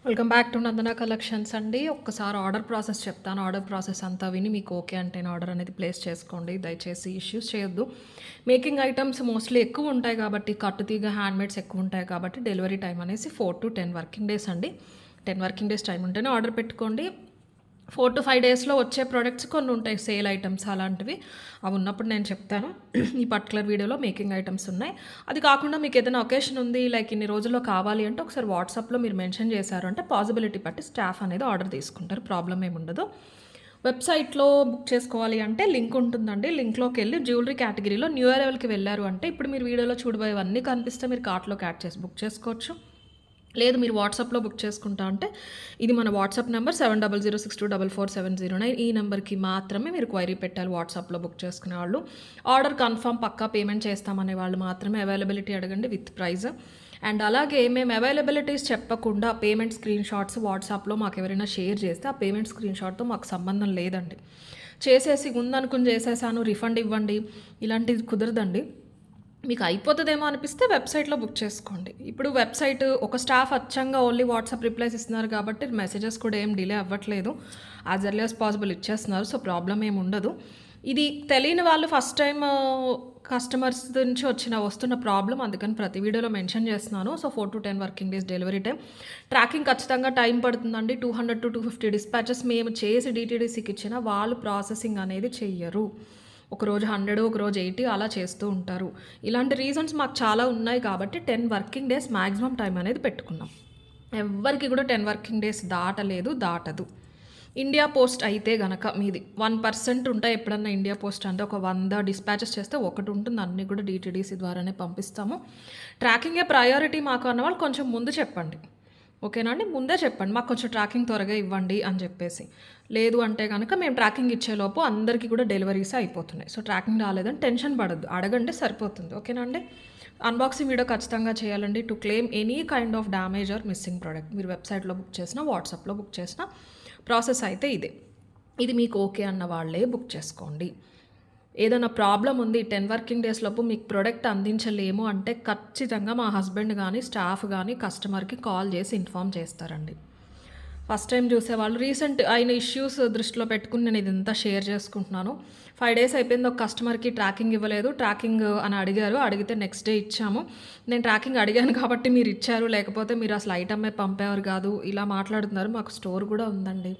Welcome back to Nandana collections అండి. ఒక్కసారి order process చెప్తాను. ఆర్డర్ ప్రాసెస్ అంతా విని మీకు ఓకే అంటేనే ఆర్డర్ అనేది ప్లేస్ చేసుకోండి. దయచేసి ఇష్యూస్ చేయొద్దు. మేకింగ్ ఐటమ్స్ మోస్ట్లీ ఎక్కువ ఉంటాయి కాబట్టి, కట్టుతీగ హ్యాండ్మేడ్స్ ఎక్కువ ఉంటాయి కాబట్టి డెలివరీ టైం అనేసి 4 to 10 వర్కింగ్ డేస్ అండి. 10 వర్కింగ్ డేస్ టైం ఉంటేనే ఆర్డర్ పెట్టుకోండి. 4 to 5 డేస్లో వచ్చే ప్రోడక్ట్స్ కొన్ని ఉంటాయి, సేల్ ఐటమ్స్ అలాంటివి. అవి ఉన్నప్పుడు నేను చెప్తాను. ఈ పర్టికులర్ వీడియోలో మేకింగ్ ఐటమ్స్ ఉన్నాయి. అది కాకుండా మీకు ఏదైనా ఒకేషన్ ఉంది, లైక్ ఇన్ని రోజుల్లో కావాలి అంటే ఒకసారి వాట్సాప్లో మీరు మెన్షన్ చేశారు అంటే పాసిబిలిటీ బట్టి స్టాఫ్ అనేది ఆర్డర్ తీసుకుంటారు. ప్రాబ్లం ఏమి ఉండదు. వెబ్సైట్లో బుక్ చేసుకోవాలి అంటే లింక్ ఉంటుందండి. లింక్లోకి వెళ్ళి జ్యువెలరీ కేటగిరీలో న్యూ అరైవల్కి వెళ్ళారు అంటే ఇప్పుడు మీరు వీడియోలో చూడబోయేవన్నీ కనిపిస్తే మీరు కార్ట్లోకి యాడ్ చేసి బుక్ చేసుకోవచ్చు. లేదు మీరు వాట్సాప్లో బుక్ చేసుకుంటా అంటే ఇది మన వాట్సాప్ నెంబర్ 7006244709. ఈ నెంబర్కి మాత్రమే మీరు క్వైరీ పెట్టాలి. వాట్సాప్లో బుక్ చేసుకునే వాళ్ళు, ఆర్డర్ కన్ఫర్మ్ పక్కా పేమెంట్ చేస్తామనే వాళ్ళు మాత్రమే అవైలబిలిటీ అడగండి విత్ ప్రైజ్. అండ్ అలాగే మేము అవైలబిలిటీస్ చెప్పకుండా పేమెంట్ స్క్రీన్ షాట్స్ వాట్సాప్లో మాకు ఎవరైనా షేర్ చేస్తే ఆ పేమెంట్ స్క్రీన్ షాట్తో మాకు సంబంధం లేదండి. చేసేసి ఉందనుకుని చేసేసాను రిఫండ్ ఇవ్వండి ఇలాంటిది కుదరదండి. మీకు అయిపోతుందేమో అనిపిస్తే వెబ్సైట్లో బుక్ చేసుకోండి. ఇప్పుడు వెబ్సైట్ ఒక స్టాఫ్ అచ్చంగా ఓన్లీ వాట్సాప్ రిప్లైస్ ఇస్తున్నారు కాబట్టి మెసేజెస్ కూడా ఏం డిలే అవ్వట్లేదు. యాజ్ ఎర్లీ యాజ్ పాసిబుల్ ఇచ్చేస్తున్నారు. సో ప్రాబ్లం ఏమి ఉండదు. ఇది తెలియని వాళ్ళు ఫస్ట్ టైం కస్టమర్స్ నుంచి వస్తున్న ప్రాబ్లం, అందుకని ప్రతి వీడియోలో మెన్షన్ చేస్తున్నాను. So 4 to 10 working days delivery time. Tracking ఖచ్చితంగా టైం పడుతుందండి. 200 to 250 డిస్పాచెస్ మేము చేసి DTDCకి ఇచ్చినా వాళ్ళు ప్రాసెసింగ్ అనేది చెయ్యరు. ఒకరోజు 100, ఒకరోజు 80 అలా చేస్తూ ఉంటారు. ఇలాంటి రీజన్స్ మాకు చాలా ఉన్నాయి కాబట్టి 10 వర్కింగ్ డేస్ మ్యాక్సిమం టైం అనేది పెట్టుకున్నాం. ఎవ్వరికి కూడా 10 వర్కింగ్ డేస్ దాటదు. ఇండియా పోస్ట్ అయితే గనక మీది 1% ఉంటాయి. ఎప్పుడన్నా ఇండియా పోస్ట్ అంటే ఒక 100 డిస్పాచెస్ చేస్తే ఒకటి ఉంటుంది. అన్నీ కూడా DTDC ద్వారానే పంపిస్తాము. ట్రాకింగే ప్రయారిటీ మాకు అన్న వాళ్ళు కొంచెం ముందు చెప్పండి. ఓకేనా అండి, ముందే చెప్పండి మాకు కొంచెం ట్రాకింగ్ త్వరగా ఇవ్వండి అని చెప్పేసి. లేదు అంటే కనుక మేము ట్రాకింగ్ ఇచ్చేలోపు అందరికీ కూడా డెలివరీస్ అయిపోతున్నాయి. సో ట్రాకింగ్ రాలేదని టెన్షన్ పడద్దు, అడగండి సరిపోతుంది. ఓకేనా అండి. అన్బాక్సింగ్ వీడియో ఖచ్చితంగా చేయాలండి to claim any kind of damage are missing product. మీరు వెబ్సైట్లో బుక్ చేసినా వాట్సాప్లో బుక్ చేసిన ప్రాసెస్ అయితే ఇదే. ఇది మీకు ఓకే అన్న వాళ్ళే బుక్ చేసుకోండి. ఏదైనా ప్రాబ్లం ఉంది 10 వర్కింగ్ డేస్ లోపు మీకు ప్రోడక్ట్ అందించలేము అంటే ఖచ్చితంగా మా హస్బెండ్ కానీ స్టాఫ్ కానీ కస్టమర్కి కాల్ చేసి ఇన్ఫామ్ చేస్తారండి. ఫస్ట్ టైం చూసేవాళ్ళు రీసెంట్ అయిన ఇష్యూస్ దృష్టిలో పెట్టుకుని నేను ఇదంతా షేర్ చేసుకుంటున్నాను. 5 days అయిపోయింది, ఒక కస్టమర్కి ట్రాకింగ్ ఇవ్వలేదు. ట్రాకింగ్ అని అడిగారు, అడిగితే నెక్స్ట్ డే ఇచ్చాము. నేను ట్రాకింగ్ అడిగాను కాబట్టి మీరు ఇచ్చారు, లేకపోతే మీరు అసలు ఐటమే పంపేవారు కాదు ఇలా మాట్లాడుతున్నారు. మాకు స్టోర్ కూడా ఉందండి.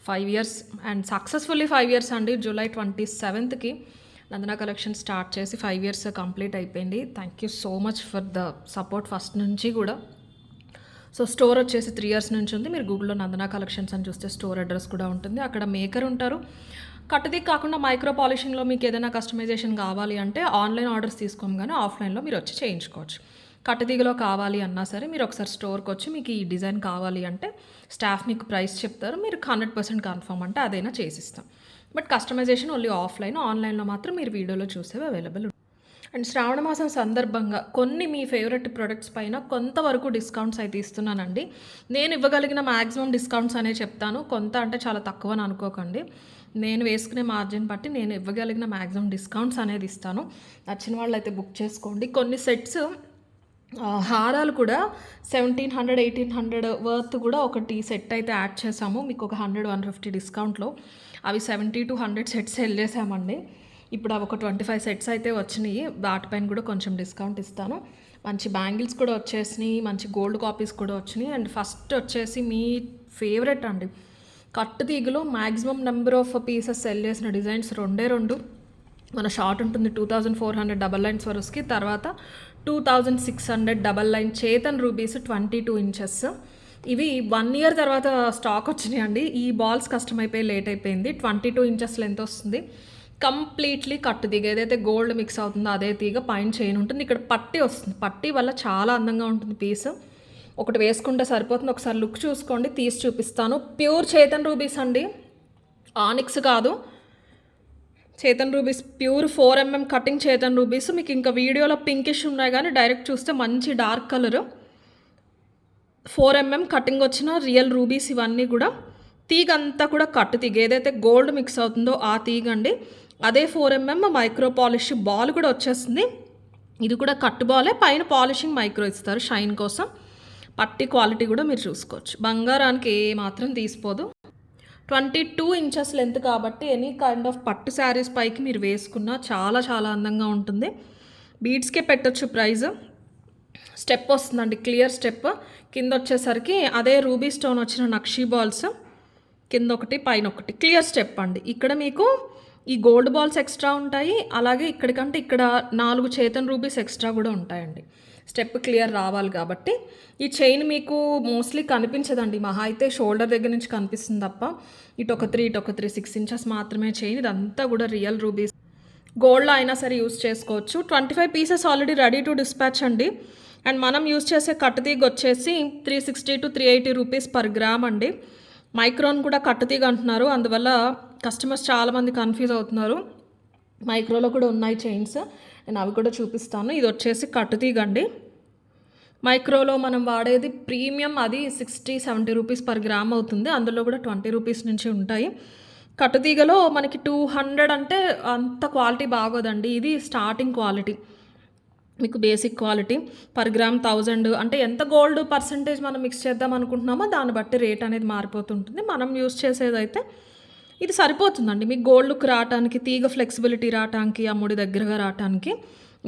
5 years అండ్ సక్సెస్ఫుల్లీ 5 years అండి. July 27th నందన కలెక్షన్ స్టార్ట్ చేసి 5 years కంప్లీట్ అయిపోయింది. Thank you so much for the support first నుంచి కూడా. సో స్టోర్ వచ్చేసి 3 years నుంచి ఉంది. మీరు గూగుల్లో నందన కలెక్షన్స్ అని చూస్తే స్టోర్ అడ్రస్ కూడా ఉంటుంది. అక్కడ మేకర్ ఉంటారు. కట్టుది కాకుండా మైక్రో పాలిషింగ్లో మీకు ఏదైనా కస్టమైజేషన్ కావాలి అంటే ఆన్లైన్ ఆర్డర్స్ తీసుకోగానే ఆఫ్లైన్లో మీరు వచ్చి చేయించుకోవచ్చు. కట్టుదీగలో కావాలి అన్నా సరే మీరు ఒకసారి స్టోర్కి వచ్చి మీకు ఈ డిజైన్ కావాలి అంటే స్టాఫ్ మీకు ప్రైస్ చెప్తారు. మీరు 100% కన్ఫర్మ్ అంటే అదైనా చేసిస్తాం. బట్ కస్టమైజేషన్ ఓన్లీ ఆఫ్లైన్, ఆన్లైన్లో మాత్రం మీరు వీడియోలో చూసేవి అవైలబుల్. అండ్ శ్రావణ మాసం సందర్భంగా కొన్ని మీ ఫేవరెట్ ప్రొడక్ట్స్ పైన కొంతవరకు డిస్కౌంట్స్ అయితే ఇస్తున్నానండి. నేను ఇవ్వగలిగిన మ్యాక్సిమం డిస్కౌంట్స్ అనే చెప్తాను. కొంత అంటే చాలా తక్కువ అని అనుకోకండి. నేను వేసుకునే మార్జిన్ బట్టి నేను ఇవ్వగలిగిన మ్యాక్సిమం డిస్కౌంట్స్ అనేది ఇస్తాను. నచ్చిన వాళ్ళు అయితే బుక్ చేసుకోండి. కొన్ని సెట్స్ హారాలు కూడా 1700, 1800 వర్త్ కూడా ఒకటి సెట్ అయితే యాడ్ చేసాము. మీకు ఒక 100, 150 డిస్కౌంట్లో అవి 70 to 100 సెట్స్ సెల్ చేసామండి. ఇప్పుడు అవి ఒక 25 సెట్స్ అయితే వచ్చినాయి. వాటిపైన కూడా కొంచెం డిస్కౌంట్ ఇస్తాను. మంచి బ్యాంగిల్స్ కూడా వచ్చేసినాయి, మంచి గోల్డ్ కాపీస్ కూడా వచ్చినాయి. అండ్ ఫస్ట్ వచ్చేసి మీ ఫేవరెట్ అండి, కట్టు తీగలో maximum number of pieces sell చేసిన డిజైన్స్ 2 మన షార్ట్ ఉంటుంది 2400 డబల్ లైన్స్ వరుసకి, తర్వాత 2600 double line Chetan rubies 22 inches. ఇవి 1 year తర్వాత స్టాక్ వచ్చినాయి అండి. ఈ బాల్స్ కష్టం అయిపోయి లేట్ అయిపోయింది. 22 inches లెంత్ వస్తుంది. కంప్లీట్లీ కట్టు తీగ, ఏదైతే గోల్డ్ మిక్స్ అవుతుందో అదే తీగ, పైన చైన్ ఉంటుంది. ఇక్కడ పట్టీ వస్తుంది. పట్టీ వల్ల చాలా అందంగా ఉంటుంది పీస్. ఒకటి వేసుకుంటే సరిపోతుంది. ఒకసారి లుక్ చూసుకోండి, తీసి చూపిస్తాను. ప్యూర్ చేతన్ రూబీస్ అండి, ఆనిక్స్ కాదు. Chetan rubies pure 4mm cutting Chetan rubies. మీకు ఇంకా వీడియోలో పింకిష్ ఉన్నాయి కానీ డైరెక్ట్ చూస్తే మంచి డార్క్ కలర్ 4mm కటింగ్ వచ్చిన రియల్ రూబీస్. ఇవన్నీ కూడా తీగ అంతా కూడా కట్టు తీగ, ఏదైతే గోల్డ్ మిక్స్ అవుతుందో ఆ తీగ అండి. అదే 4mm మైక్రో పాలిష్ బాల్ కూడా వచ్చేస్తుంది. ఇది కూడా కట్టు బాలే, పైన పాలిషింగ్ మైక్రో ఇస్తారు షైన్ కోసం. పట్టి క్వాలిటీ కూడా మీరు చూసుకోవచ్చు. బంగారానికి ఏ మాత్రం తీసిపోదు. 22 ఇంచెస్ లెంత్ కాబట్టి ఎనీ కైండ్ ఆఫ్ పట్టు శారీస్ పైకి మీరు వేసుకున్న చాలా చాలా అందంగా ఉంటుంది. బీడ్స్కే పెట్టొచ్చు ప్రైజ్. స్టెప్ వస్తుందండి, క్లియర్ స్టెప్. కింద వచ్చేసరికి అదే రూబీ స్టోన్ వచ్చిన నక్షీ బాల్స్, కింద ఒకటి పైన ఒకటి క్లియర్ స్టెప్ అండి. ఇక్కడ మీకు ఈ గోల్డ్ బాల్స్ ఎక్స్ట్రా ఉంటాయి, అలాగే ఇక్కడికంటే ఇక్కడ 4 చేతన్ రూబీస్ ఎక్స్ట్రా కూడా ఉంటాయండి. స్టెప్ క్లియర్ రావాలి కాబట్టి. ఈ చైన్ మీకు మోస్ట్లీ కనిపించదండి, మహా అయితే షోల్డర్ దగ్గర నుంచి కనిపిస్తుంది తప్ప. ఇటు ఒక 6 ఇంచెస్ మాత్రమే చైన్. ఇదంతా కూడా రియల్ రూబీస్. గోల్డ్లో అయినా సరే యూస్ చేసుకోవచ్చు. 25 pieces already ready to dispatch అండి. అండ్ మనం యూస్ చేసే కట్టుతీగ వచ్చేసి 360 to 380 రూపీస్ పర్ గ్రామ్ అండి. మైక్రోన్ కూడా కట్టుతీగ అంటున్నారు, అందువల్ల కస్టమర్స్ చాలామంది కన్ఫ్యూజ్ అవుతున్నారు. మైక్రోలో కూడా ఉన్నాయి చైన్స్, నేను అవి కూడా చూపిస్తాను. ఇది వచ్చేసి కట్టుతీగ అండి. మైక్రోలో మనం వాడేది ప్రీమియం, అది 60-70 రూపీస్ పర్ గ్రామ్ అవుతుంది. అందులో కూడా 20 రూపీస్ నుంచి ఉంటాయి. కట్టుతీగలో మనకి 200 అంటే అంత క్వాలిటీ బాగోదండి. ఇది స్టార్టింగ్ క్వాలిటీ, మీకు బేసిక్ క్వాలిటీ. పర్ గ్రామ్ 1000 అంటే ఎంత గోల్డ్ పర్సంటేజ్ మనం మిక్స్ చేద్దాం అనుకుంటున్నామో దాన్ని బట్టి రేట్ అనేది మారిపోతుంటుంది. మనం యూస్ చేసేదైతే ఇది సరిపోతుందండి మీకు గోల్డ్ లుక్ రావటానికి, తీగ ఫ్లెక్సిబిలిటీ రావటానికి, ఆ ముడి దగ్గరగా రావటానికి.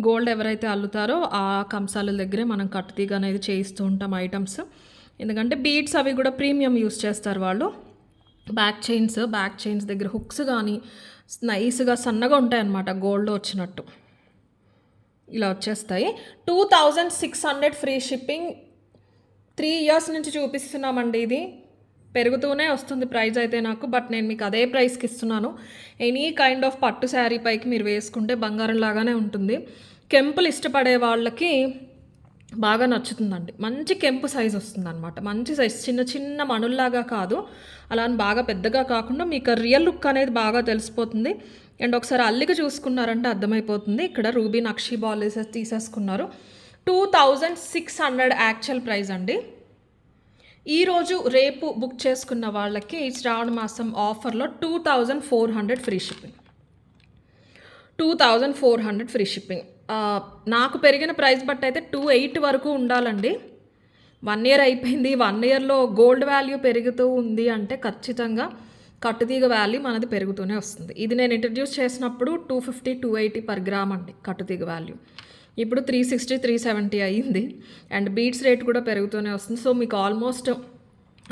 గోల్డ్ ఎవరైతే అల్లుతారో ఆ కంసాల దగ్గరే మనం కట్టుతీగ అనేది చేయిస్తూ ఉంటాం ఐటమ్స్. ఎందుకంటే బీడ్స్ అవి కూడా ప్రీమియం యూస్ చేస్తారు వాళ్ళు. బ్యాక్ చైన్స్ దగ్గర హుక్స్ కానీ నైస్గా సన్నగా ఉంటాయి అన్నమాట, గోల్డ్లో వచ్చినట్టు ఇలా వచ్చేస్తాయి. 2600 ఫ్రీ షిప్పింగ్. 3 years నుంచి చూపిస్తున్నామండి. ఇది పెరుగుతూనే వస్తుంది ప్రైస్ అయితే నాకు, బట్ నేను మీకు అదే ప్రైస్కి ఇస్తున్నాను. ఎనీ కైండ్ ఆఫ్ పట్టు శారీ పైకి మీరు వేసుకుంటే బంగారం లాగానే ఉంటుంది. కెంపులు ఇష్టపడే వాళ్ళకి బాగా నచ్చుతుందండి. మంచి కెంపు సైజ్ వస్తుంది అనమాట, మంచి సైజ్, చిన్న చిన్న మణుల్లాగా కాదు, అలా అని బాగా పెద్దగా కాకుండా మీకు రియల్ లుక్ అనేది బాగా తెలిసిపోతుంది. అండ్ ఒకసారి అల్లిక చూసుకున్నారంటే అర్థమైపోతుంది. ఇక్కడ రూబీ నక్షీ బాల్ తీసేసుకున్నారు. 2600 యాక్చువల్ ప్రైస్ అండి. ఈరోజు రేపు బుక్ చేసుకున్న వాళ్ళకి శ్రావణ మాసం ఆఫర్లో 2400 ఫ్రీ షిప్పింగ్. 2400 free shipping. నాకు పెరిగిన ప్రైస్ బట్టి అయితే 28 వరకు ఉండాలండి. 1 year అయిపోయింది. 1 yearలో గోల్డ్ వాల్యూ పెరుగుతూ ఉంది అంటే ఖచ్చితంగా కట్టుతీగ వాల్యూ మనది పెరుగుతూనే వస్తుంది. ఇది నేను ఇంట్రడ్యూస్ చేసినప్పుడు 250-280 పర్ గ్రామ్ అండి కట్టుతీగ వాల్యూ. ఇప్పుడు 360-370 అయ్యింది. అండ్ బీడ్స్ రేట్ కూడా పెరుగుతూనే వస్తుంది. సో మీకు ఆల్మోస్ట్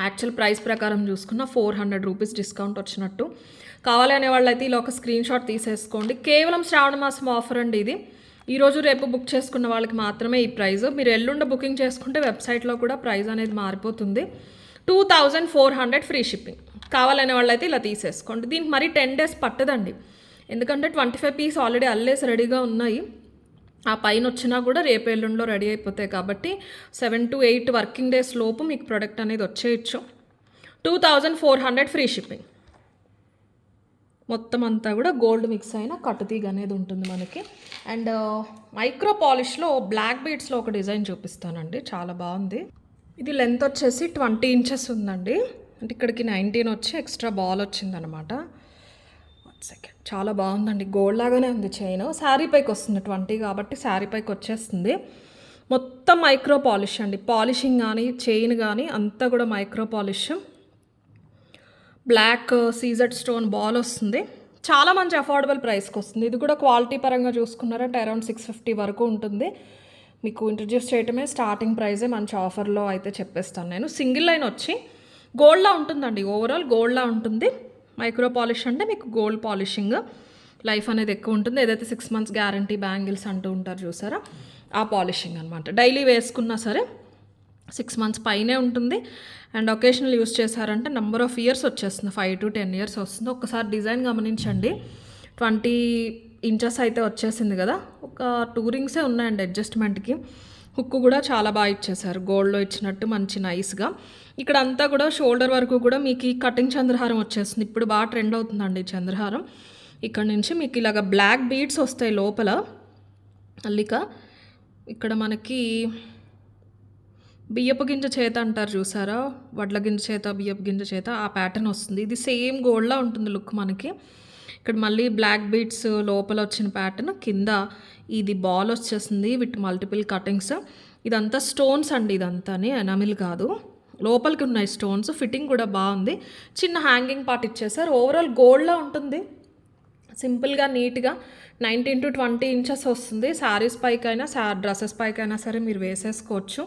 యాక్చువల్ ప్రైస్ ప్రకారం చూసుకున్న 400 రూపీస్ డిస్కౌంట్ వచ్చినట్టు. కావాలి అనే వాళ్ళైతే ఇలా ఒక స్క్రీన్ షాట్ తీసేసుకోండి. కేవలం శ్రావణ మాసం ఆఫర్ అండి ఇది. ఈరోజు రేపు బుక్ చేసుకున్న వాళ్ళకి మాత్రమే ఈ ప్రైస్. మీరు ఎల్లుండ బుకింగ్ చేసుకుంటే వెబ్సైట్లో కూడా ప్రైస్ అనేది మారిపోతుంది. 2400 ఫ్రీ షిప్పింగ్. కావాలనే వాళ్ళైతే ఇలా తీసేసుకోండి. దీనికి మరి 10 days పట్టదండి, ఎందుకంటే 25 పీస్ ఆల్రెడీ అల్లేసి రెడీగా ఉన్నాయి. ఆ పైన వచ్చినా కూడా రేపు ఎల్లుండిలో రెడీ అయిపోతాయి కాబట్టి 7 to 8 వర్కింగ్ డేస్ లోపు మీకు ప్రోడక్ట్ అనేది వచ్చేయచ్చు. 2400 ఫ్రీ షిప్పింగ్. మొత్తం అంతా కూడా గోల్డ్ మిక్స్ అయిన కట్టుతీగ అనేది ఉంటుంది మనకి. అండ్ మైక్రో పాలిష్లో బ్లాక్ బీడ్స్లో ఒక డిజైన్ చూపిస్తానండి, చాలా బాగుంది. ఇది లెంత్ వచ్చేసి 20 inches ఉందండి. అంటే ఇక్కడికి 19 వచ్చి ఎక్స్ట్రా బాల్ వచ్చిందనమాట. 1 second. చాలా బాగుందండి, గోల్డ్ లాగానే ఉంది చైన్. శారీ పైకి వస్తుంది 20 కాబట్టి శారీ పైకి వచ్చేస్తుంది. మొత్తం మైక్రో పాలిష్ అండి, పాలిషింగ్ కానీ చైన్ కానీ అంతా కూడా micro polish. Black CZ stone ball వస్తుంది. చాలా మంచి అఫోర్డబుల్ ప్రైస్కి వస్తుంది. ఇది కూడా క్వాలిటీ పరంగా చూసుకున్నారంటే అరౌండ్ 650 వరకు ఉంటుంది. మీకు ఇంట్రడ్యూస్ చేయటమే స్టార్టింగ్ ప్రైజే, మంచి ఆఫర్లో అయితే చెప్పేస్తాను నేను. సింగిల్ లైన్ వచ్చి గోల్డ్లా ఉంటుందండి, ఓవరాల్ గోల్డ్లా ఉంటుంది. మైక్రో పాలిష్ అంటే మీకు గోల్డ్ పాలిషింగ్ లైఫ్ అనేది ఎక్కువ ఉంటుంది. ఏదైతే 6 months గ్యారంటీ బ్యాంగిల్స్ అంటూ ఉంటారు చూసారా, ఆ పాలిషింగ్ అనమాట. డైలీ వేసుకున్నా సరే 6 months పైనే ఉంటుంది. అండ్ ఒకేషనల్ యూస్ చేశారంటే నెంబర్ ఆఫ్ ఇయర్స్ వచ్చేస్తుంది, 5 to 10 years వస్తుంది. ఒకసారి డిజైన్ గమనించండి. 20 inches అయితే వచ్చేసింది కదా, ఒక 2 rings ఉన్నాయండి అడ్జస్ట్మెంట్కి. హుక్ కూడా చాలా బాగా ఇచ్చేసారు, గోల్డ్లో ఇచ్చినట్టు మంచి నైస్గా. ఇక్కడ అంతా కూడా షోల్డర్ వరకు కూడా మీకు ఈ కటింగ్ చంద్రహారం వచ్చేస్తుంది. ఇప్పుడు బాగా ట్రెండ్ అవుతుందండి చంద్రహారం. ఇక్కడ నుంచి మీకు ఇలాగ బ్లాక్ బీడ్స్ వస్తాయి లోపల అల్లిక. ఇక్కడ మనకి బియ్యపు గింజ చేత అంటారు చూసారా, వడ్ల గింజ చేత, బియ్యపు గింజ చేత, ఆ ప్యాటర్న్ వస్తుంది. ఇది సేమ్ గోల్డ్లా ఉంటుంది లుక్ మనకి. ఇక్కడ మళ్ళీ బ్లాక్ బీడ్స్ లోపల వచ్చిన ప్యాటర్న్, కింద ఇది బాల్ వచ్చేసింది విత్ మల్టిపుల్ కటింగ్స్. ఇదంతా స్టోన్స్ అండి, ఇదంతానే ఎనామిల్ కాదు, లోపలికి ఉన్నాయి స్టోన్స్. ఫిట్టింగ్ కూడా బాగుంది. చిన్న హ్యాంగింగ్ పార్ట్ ఇచ్చేసారు. ఓవరాల్ గోల్డ్లా ఉంటుంది, సింపుల్గా నీట్గా. 19 to 20 ఇంచెస్ వస్తుంది. శారీస్ పైకైనా డ్రెస్సెస్ పైకైనా సరే మీరు వేసేసుకోవచ్చు.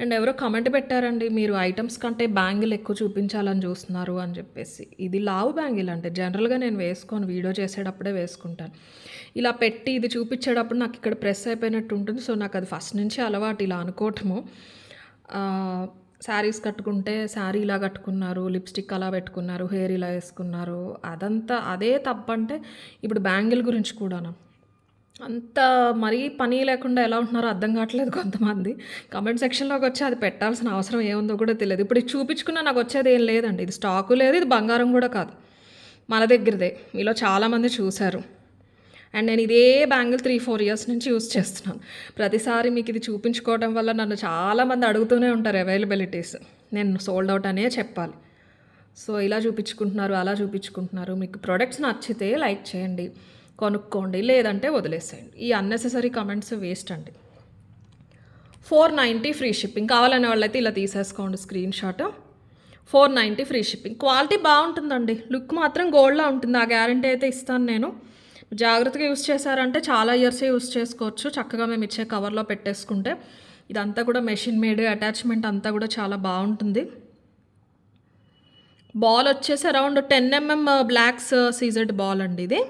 అండ్ ఎవరో కమెంట్ పెట్టారండి, మీరు ఐటమ్స్ కంటే బ్యాంగిల్ ఎక్కువ చూపించాలని చూస్తున్నారు అని చెప్పేసి. ఇది లావు బ్యాంగిల్ అంటే జనరల్గా నేను వేసుకొని వీడియో చేసేటప్పుడే వేసుకుంటాను. ఇలా పెట్టి ఇది చూపించేటప్పుడు నాకు ఇక్కడ ప్రెస్ అయిపోయినట్టు ఉంటుంది. సో నాకు అది ఫస్ట్ నుంచి అలవాటు ఇలా అనుకోవటము. శారీస్ కట్టుకుంటే శారీ ఇలా కట్టుకున్నారు, లిప్స్టిక్ అలా పెట్టుకున్నారు, హెయిర్ ఇలా వేసుకున్నారు, అదంతా అదే తప్పంటే ఇప్పుడు బ్యాంగిల్ గురించి కూడాను అంత మరీ పని లేకుండా ఎలా ఉంటున్నారో అర్థం కావట్లేదు కొంతమంది. కమెంట్ సెక్షన్లోకి వచ్చి అది పెట్టాల్సిన అవసరం ఏముందో కూడా తెలియదు. ఇప్పుడు ఇది చూపించుకున్నా నాకు వచ్చేది ఏం లేదండి, ఇది స్టాకు లేదు, ఇది బంగారం కూడా కాదు, మన దగ్గరదే. మీలో చాలామంది చూశారు. అండ్ నేను ఇదే బ్యాంగిల్ 3-4 ఇయర్స్ నుంచి యూస్ చేస్తున్నాను. ప్రతిసారి మీకు ఇది చూపించుకోవడం వల్ల నన్ను చాలామంది అడుగుతూనే ఉంటారు అవైలబిలిటీస్. నేను సోల్డ్ అవుట్ అనే చెప్పాలి. సో ఇలా చూపించుకుంటున్నారు, అలా చూపించుకుంటున్నారు. మీకు ప్రొడక్ట్స్ నచ్చితే లైక్ చేయండి, కొనుక్కోండి, లేదంటే వదిలేసేయండి. ఈ అన్నెసెసరీ కమెంట్స్ వేస్ట్ అండి. 490 ఫ్రీ షిప్పింగ్. కావాలనే వాళ్ళైతే ఇలా తీసేసుకోండి screen shot. 490 free shipping. Quality బాగుంటుందండి, లుక్ మాత్రం గోల్డ్లా ఉంటుంది, ఆ గ్యారంటీ అయితే ఇస్తాను నేను. జాగ్రత్తగా యూస్ చేశారంటే చాలా ఇయర్సే యూస్ చేసుకోవచ్చు, చక్కగా మేము ఇచ్చే కవర్లో పెట్టేసుకుంటే. ఇదంతా కూడా మెషిన్ మేడ్, అటాచ్మెంట్ అంతా కూడా చాలా బాగుంటుంది. బాల్ వచ్చేసి around 10 mm blocks CZ ball అండి ఇది.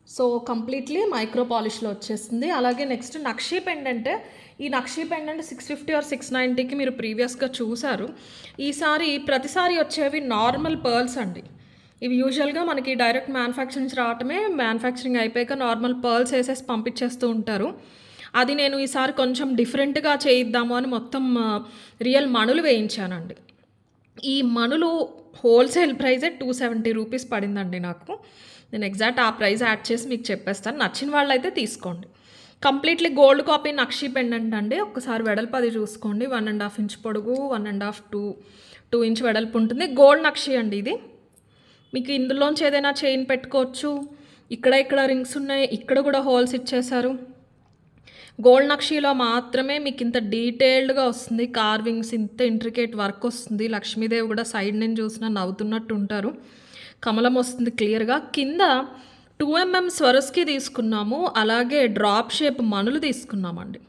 సో కంప్లీట్లీ మైక్రో పాలిష్లో వచ్చేసింది. అలాగే నెక్స్ట్ నక్షీ పెండెంట్. ఈ నక్షీ పెండెంట్ 650 or 690కి మీరు ప్రీవియస్గా చూసారు. ఈసారి ప్రతిసారి వచ్చేవి నార్మల్ పర్ల్స్ అండి. ఇవి యూజువల్గా మనకి డైరెక్ట్ మ్యానుఫ్యాక్చరింగ్ రావటమే, మ్యానుఫ్యాక్చరింగ్ అయిపోయాక నార్మల్ పర్ల్స్ వేసేసి పంపించేస్తూ ఉంటారు. అది నేను ఈసారి కొంచెం డిఫరెంట్గా చేయిద్దాము అని మొత్తం రియల్ మణులు వేయించానండి. ఈ మణులు హోల్సేల్ ప్రైజే 270 రూపీస్ పడిందండి నాకు. నేను ఎగ్జాక్ట్ ఆ ప్రైస్ యాడ్ చేసి మీకు చెప్పేస్తాను, నచ్చిన వాళ్ళైతే తీసుకోండి. Completely gold copy nakshi pendant అండి. ఒక్కసారి వెడల్పు అది చూసుకోండి. 1.5 ఇంచ్ పొడుగు, 1.5-2 ఇంచ్ వెడల్పు ఉంటుంది. గోల్డ్ నక్షీ అండి ఇది. మీకు ఇందులోంచి ఏదైనా చైన్ పెట్టుకోవచ్చు. ఇక్కడ రింగ్స్ ఉన్నాయి, ఇక్కడ కూడా హోల్స్ ఇచ్చేశారు. గోల్డ్ నక్షీలో మాత్రమే మీకు ఇంత డీటెయిల్డ్గా వస్తుంది, కార్వింగ్స్, ఇంత ఇంట్రికేట్ వర్క్ వస్తుంది. లక్ష్మీదేవి కూడా సైడ్ నుంచి చూసినా నవ్వుతున్నట్టు ఉంటారు. కమలం వస్తుంది క్లియర్గా. కింద 2 mm స్వరస్కి తీసుకున్నాము, అలాగే డ్రాప్ షేప్ మణులు తీసుకున్నామండి.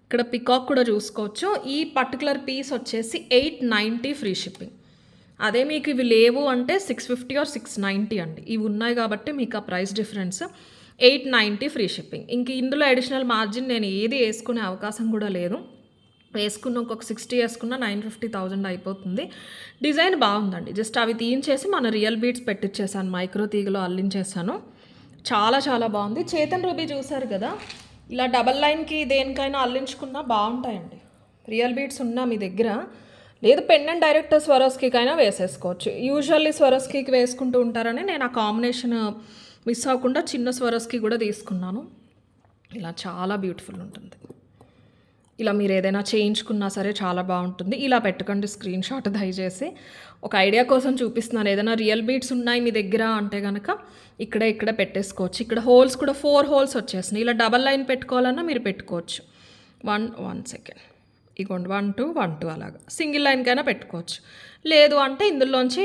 ఇక్కడ పికాక్ కూడా చూసుకోవచ్చు. ఈ పర్టికులర్ పీస్ వచ్చేసి 890 ఫ్రీ షిప్పింగ్. అదే మీకు ఇవి లేవు అంటే 650 or 690 అండి. ఇవి ఉన్నాయి కాబట్టి మీకు ఆ ప్రైస్ డిఫరెన్స్. 890 free shipping. ఇంక ఇందులో అడిషనల్ మార్జిన్ నేను ఏది వేసుకునే అవకాశం కూడా లేదు. వేసుకున్న ఇంకొక 60 వేసుకున్న 950,000 అయిపోతుంది. డిజైన్ బాగుందండి. జస్ట్ అవి తీయించేసి మన రియల్ బీడ్స్ పెట్టించేసాను, మైక్రో తీగలో అల్లించేసాను. చాలా చాలా బాగుంది. చేతన్ రూబీ చూసారు కదా, ఇలా డబల్ లైన్కి దేనికైనా అల్లించుకున్నా బాగుంటాయండి. రియల్ బీడ్స్ ఉన్నా మీ దగ్గర, లేదు పెండెంట్ డైరెక్ట్ స్వరోస్కీకైనా వేసేసుకోవచ్చు. యూజువల్లీ స్వరోస్కీకి వేసుకుంటూ ఉంటారని నేను ఆ కాంబినేషన్ మిస్ అవ్వకుండా చిన్న స్వరోస్కీ కూడా తీసుకున్నాను. ఇలా చాలా బ్యూటిఫుల్ ఉంటుంది. ఇలా మీరు ఏదైనా చేయించుకున్నా సరే చాలా బాగుంటుంది. ఇలా పెట్టకండి స్క్రీన్ షాట్ దయచేసి. ఒక ఐడియా కోసం చూపిస్తున్నాను. ఏదైనా రియల్ బీడ్స్ ఉన్నాయి మీ దగ్గర అంటే కనుక ఇక్కడ పెట్టేసుకోవచ్చు. ఇక్కడ హోల్స్ కూడా 4 హోల్స్ వచ్చేసినాయి. ఇలా డబల్ లైన్ పెట్టుకోవాలన్నా మీరు పెట్టుకోవచ్చు. 1 సెకండ్, ఇగోండి 1 2 1 2 అలాగా సింగిల్ లైన్కైనా పెట్టుకోవచ్చు. లేదు అంటే ఇందులోంచి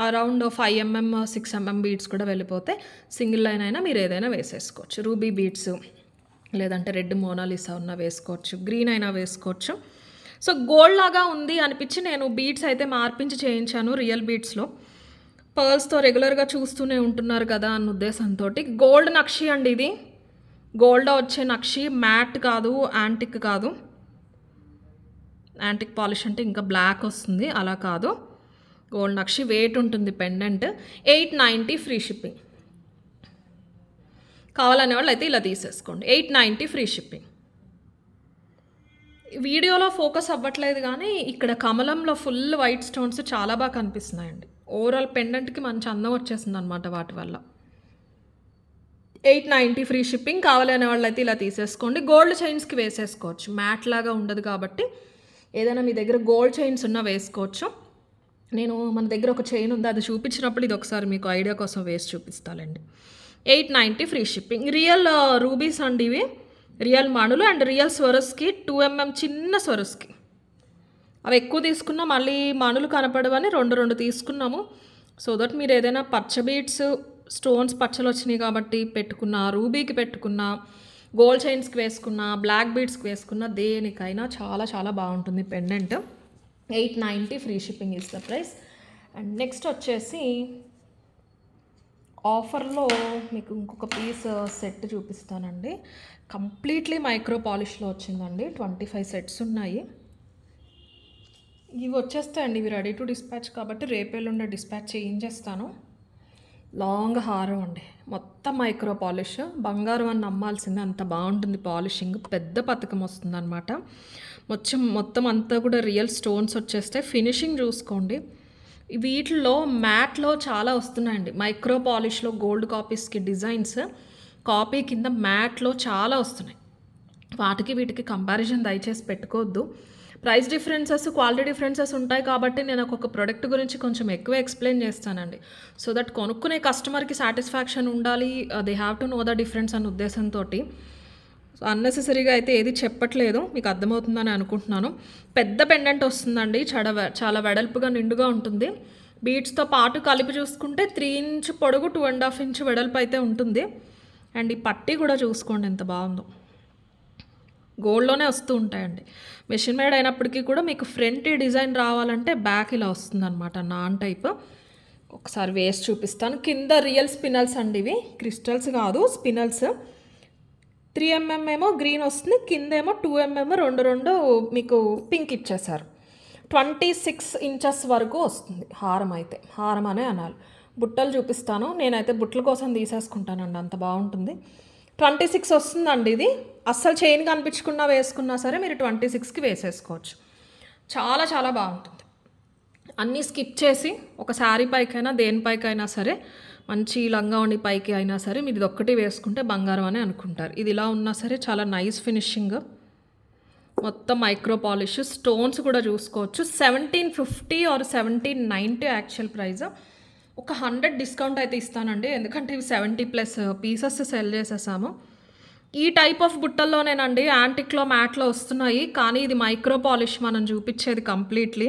అరౌండ్ 5 mm 6 mm బీడ్స్ కూడా వెళ్ళిపోతే సింగిల్ లైన్ అయినా మీరు ఏదైనా వేసేసుకోవచ్చు. రూబీ బీడ్స్ లేదంటే రెడ్ మోనాలిసా ఉన్న వేసుకోవచ్చు, గ్రీన్ అయినా వేసుకోవచ్చు. సో గోల్డ్ లాగా ఉంది అనిపించి నేను బీడ్స్ అయితే మార్పించి చేయించాను రియల్ బీడ్స్లో. పర్ల్స్తో రెగ్యులర్గా చూస్తూనే ఉంటున్నారు కదా అన్న ఉద్దేశంతో. గోల్డ్ నక్షి అండి ఇది. గోల్డ్ వచ్చే నక్షి, మ్యాట్ కాదు, యాంటిక్ కాదు. యాంటిక్ పాలిష్ అంటే ఇంకా బ్లాక్ వస్తుంది, అలా కాదు. గోల్డ్ నక్షి వెయిట్ ఉంటుంది పెండెంట్. 890 free shipping. కావాలనే వాళ్ళు అయితే ఇలా తీసేసుకోండి. 890 ఫ్రీ షిప్పింగ్. వీడియోలో ఫోకస్ అవ్వట్లేదు కానీ ఇక్కడ కమలంలో ఫుల్ వైట్ స్టోన్స్ చాలా బాగా కనిపిస్తున్నాయండి. ఓవరాల్ పెండెంట్కి మంచి అందం వచ్చేసింది అనమాట వాటి వల్ల. 890 ఫ్రీ షిప్పింగ్. కావాలనే వాళ్ళు అయితే ఇలా తీసేసుకోండి. గోల్డ్ చైన్స్కి వేసేసుకోవచ్చు, మ్యాట్ లాగా ఉండదు కాబట్టి. ఏదైనా మీ దగ్గర గోల్డ్ చైన్స్ ఉన్నా వేసుకోవచ్చు. నేను మన దగ్గర ఒక చైన్ ఉంది, అది చూపించినప్పుడు ఇది ఒకసారి మీకు ఐడియా కోసం వేసి చూపిస్తానండి. 890 ఫ్రీ షిప్పింగ్. రియల్ రూబీస్ అండి ఇవి. రియల్ మణులు అండ్ రియల్ స్వరస్కి 2 mm చిన్న స్వరస్కి. అవి ఎక్కువ తీసుకున్నా మళ్ళీ మణులు కనపడవని రెండు తీసుకున్నాము. సో దట్ మీరు ఏదైనా పచ్చ బీడ్స్ స్టోన్స్ పచ్చలు వచ్చినాయి కాబట్టి పెట్టుకున్న, రూబీకి పెట్టుకున్న, గోల్డ్ చైన్స్కి వేసుకున్న, బ్లాక్ బీడ్స్కి వేసుకున్న, దేనికైనా చాలా చాలా బాగుంటుంది pendant. 890 free shipping is the price. And next వచ్చేసి ఆఫర్లో మీకు ఇంకొక పీస్ సెట్ చూపిస్తానండి. కంప్లీట్లీ మైక్రో పాలిష్లో వచ్చిందండి. 25 సెట్స్ ఉన్నాయి. ఇవి వచ్చేస్తాయండి. ఇవి రెడీ టు డిస్పాచ్ కాబట్టి రేపేళ్ళుండే డిస్పాచ్ చేయించేస్తాను. లాంగ్ హారం అండి, మొత్తం మైక్రో పాలిష్. బంగారం అని నమ్మాల్సిందే, అంత బాగుంటుంది పాలిషింగ్. పెద్ద పథకం వస్తుంది అనమాట. మొత్తం అంతా కూడా రియల్ స్టోన్స్ వచ్చేస్తే ఫినిషింగ్ చూసుకోండి. వీటిల్లో మ్యాట్లో చాలా వస్తున్నాయండి. మైక్రో పాలిష్లో గోల్డ్ కాపీస్కి డిజైన్స్ కాపీ కింద మ్యాట్లో చాలా వస్తున్నాయి. వాటికి వీటికి కంపారిజన్ దయచేసి పెట్టుకోవద్దు. ప్రైస్ డిఫరెన్సెస్, క్వాలిటీ డిఫరెన్సెస్ ఉంటాయి కాబట్టి నేను ఒక ప్రోడక్ట్ గురించి కొంచెం ఎక్కువ ఎక్స్ప్లెయిన్ చేస్తానండి. సో దట్ కొనుక్కునే కస్టమర్కి సాటిస్ఫాక్షన్ ఉండాలి, they have to know the difference అనే ఉద్దేశంతో. సో అన్నెసెసరీగా అయితే ఏది చెప్పట్లేదు, మీకు అర్థమవుతుందని అనుకుంటున్నాను. పెద్ద పెండెంట్ వస్తుందండి, చాలా వెడల్పుగా నిండుగా ఉంటుంది. బీడ్స్తో పాటు కలిపి చూసుకుంటే 3 ఇంచ్ పొడుగు, 2.5 ఇంచ్ వెడల్పు అయితే ఉంటుంది. అండ్ ఈ పట్టీ కూడా చూసుకోండి ఎంత బాగుందో. గోల్డ్లోనే వస్తూ ఉంటాయండి. మెషిన్ మేడ్ అయినప్పటికీ కూడా మీకు ఫ్రంట్ డిజైన్ రావాలంటే బ్యాక్ ఇలా వస్తుందన్నమాట, నాన్ టైప్. ఒకసారి వేస్ట్ చూపిస్తాను. కింద రియల్ స్పినల్స్ అండి, ఇవి క్రిస్టల్స్ కాదు, స్పినల్స్. 3 mm ఏమో గ్రీన్ వస్తుంది, కింద ఏమో 2 mm రెండు మీకు పింక్ ఇచ్చేసారు. 26 ఇంచెస్ వరకు వస్తుంది హారం. అయితే హారం అనే అనాలి. బుట్టలు చూపిస్తాను, నేనైతే బుట్టల కోసం తీసేసుకుంటానండి, అంత బాగుంటుంది. 26 వస్తుందండి ఇది. అస్సలు చైన్ కనిపించకుండా వేసుకున్నా సరే మీరు 26కి వేసేసుకోవచ్చు. చాలా చాలా బాగుంటుంది. అన్నీ స్కిప్ చేసి ఒక శారీ పైకైనా దేనిపైకైనా సరే, మంచి లంగా ఉండి పైకి అయినా సరే మీరు ఇది ఒక్కటి వేసుకుంటే బంగారం అని అనుకుంటారు. ఇది ఇలా ఉన్నా సరే చాలా నైస్ ఫినిషింగ్, మొత్తం మైక్రో పాలిష్. స్టోన్స్ కూడా చూసుకోవచ్చు. 1750 ఆర్ 1790 యాక్చువల్ ప్రైస్. ఒక 100 డిస్కౌంట్ అయితే ఇస్తానండి, ఎందుకంటే ఇవి 70+ పీసెస్ సెల్ చేసేసాము. ఈ టైప్ ఆఫ్ బుట్టల్లోనేనండి యాంటిక్లో మ్యాట్లో వస్తున్నాయి, కానీ ఇది మైక్రో పాలిష్ మనం చూపించేది కంప్లీట్లీ.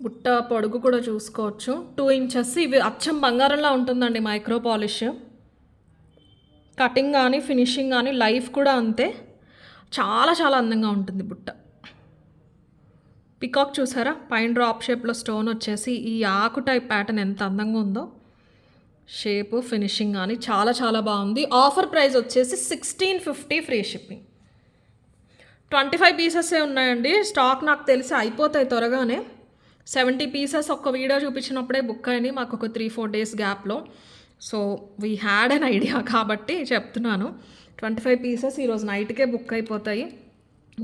బుట్ట పొడుగు కూడా చూసుకోవచ్చు, 2 ఇంచెస్. ఇవి అచ్చం బంగారంలా ఉంటుందండి మైక్రో పాలిష్. కటింగ్ కానీ ఫినిషింగ్ కానీ లైఫ్ కూడా అంతే. చాలా చాలా అందంగా ఉంటుంది బుట్ట. పికాక్ చూసారా, పైన డ్రాప్ షేప్లో స్టోన్ వచ్చేసి ఈ ఆకు టైప్ ప్యాటర్న్ ఎంత అందంగా ఉందో. షేపు ఫినిషింగ్ కానీ చాలా చాలా బాగుంది. ఆఫర్ ప్రైస్ వచ్చేసి 1650 ఫ్రీ షిప్పింగ్. 25 పీసెసే ఉన్నాయండి స్టాక్, నాకు తెలిసి అయిపోతాయి త్వరగానే. 70 పీసెస్ ఒక్క వీడియో చూపించినప్పుడే బుక్ అయినాయి మాకు ఒక 3-4 డేస్ గ్యాప్లో. So we had an idea కాబట్టి చెప్తున్నాను. 25 పీసెస్ ఈరోజు నైట్కే బుక్ అయిపోతాయి.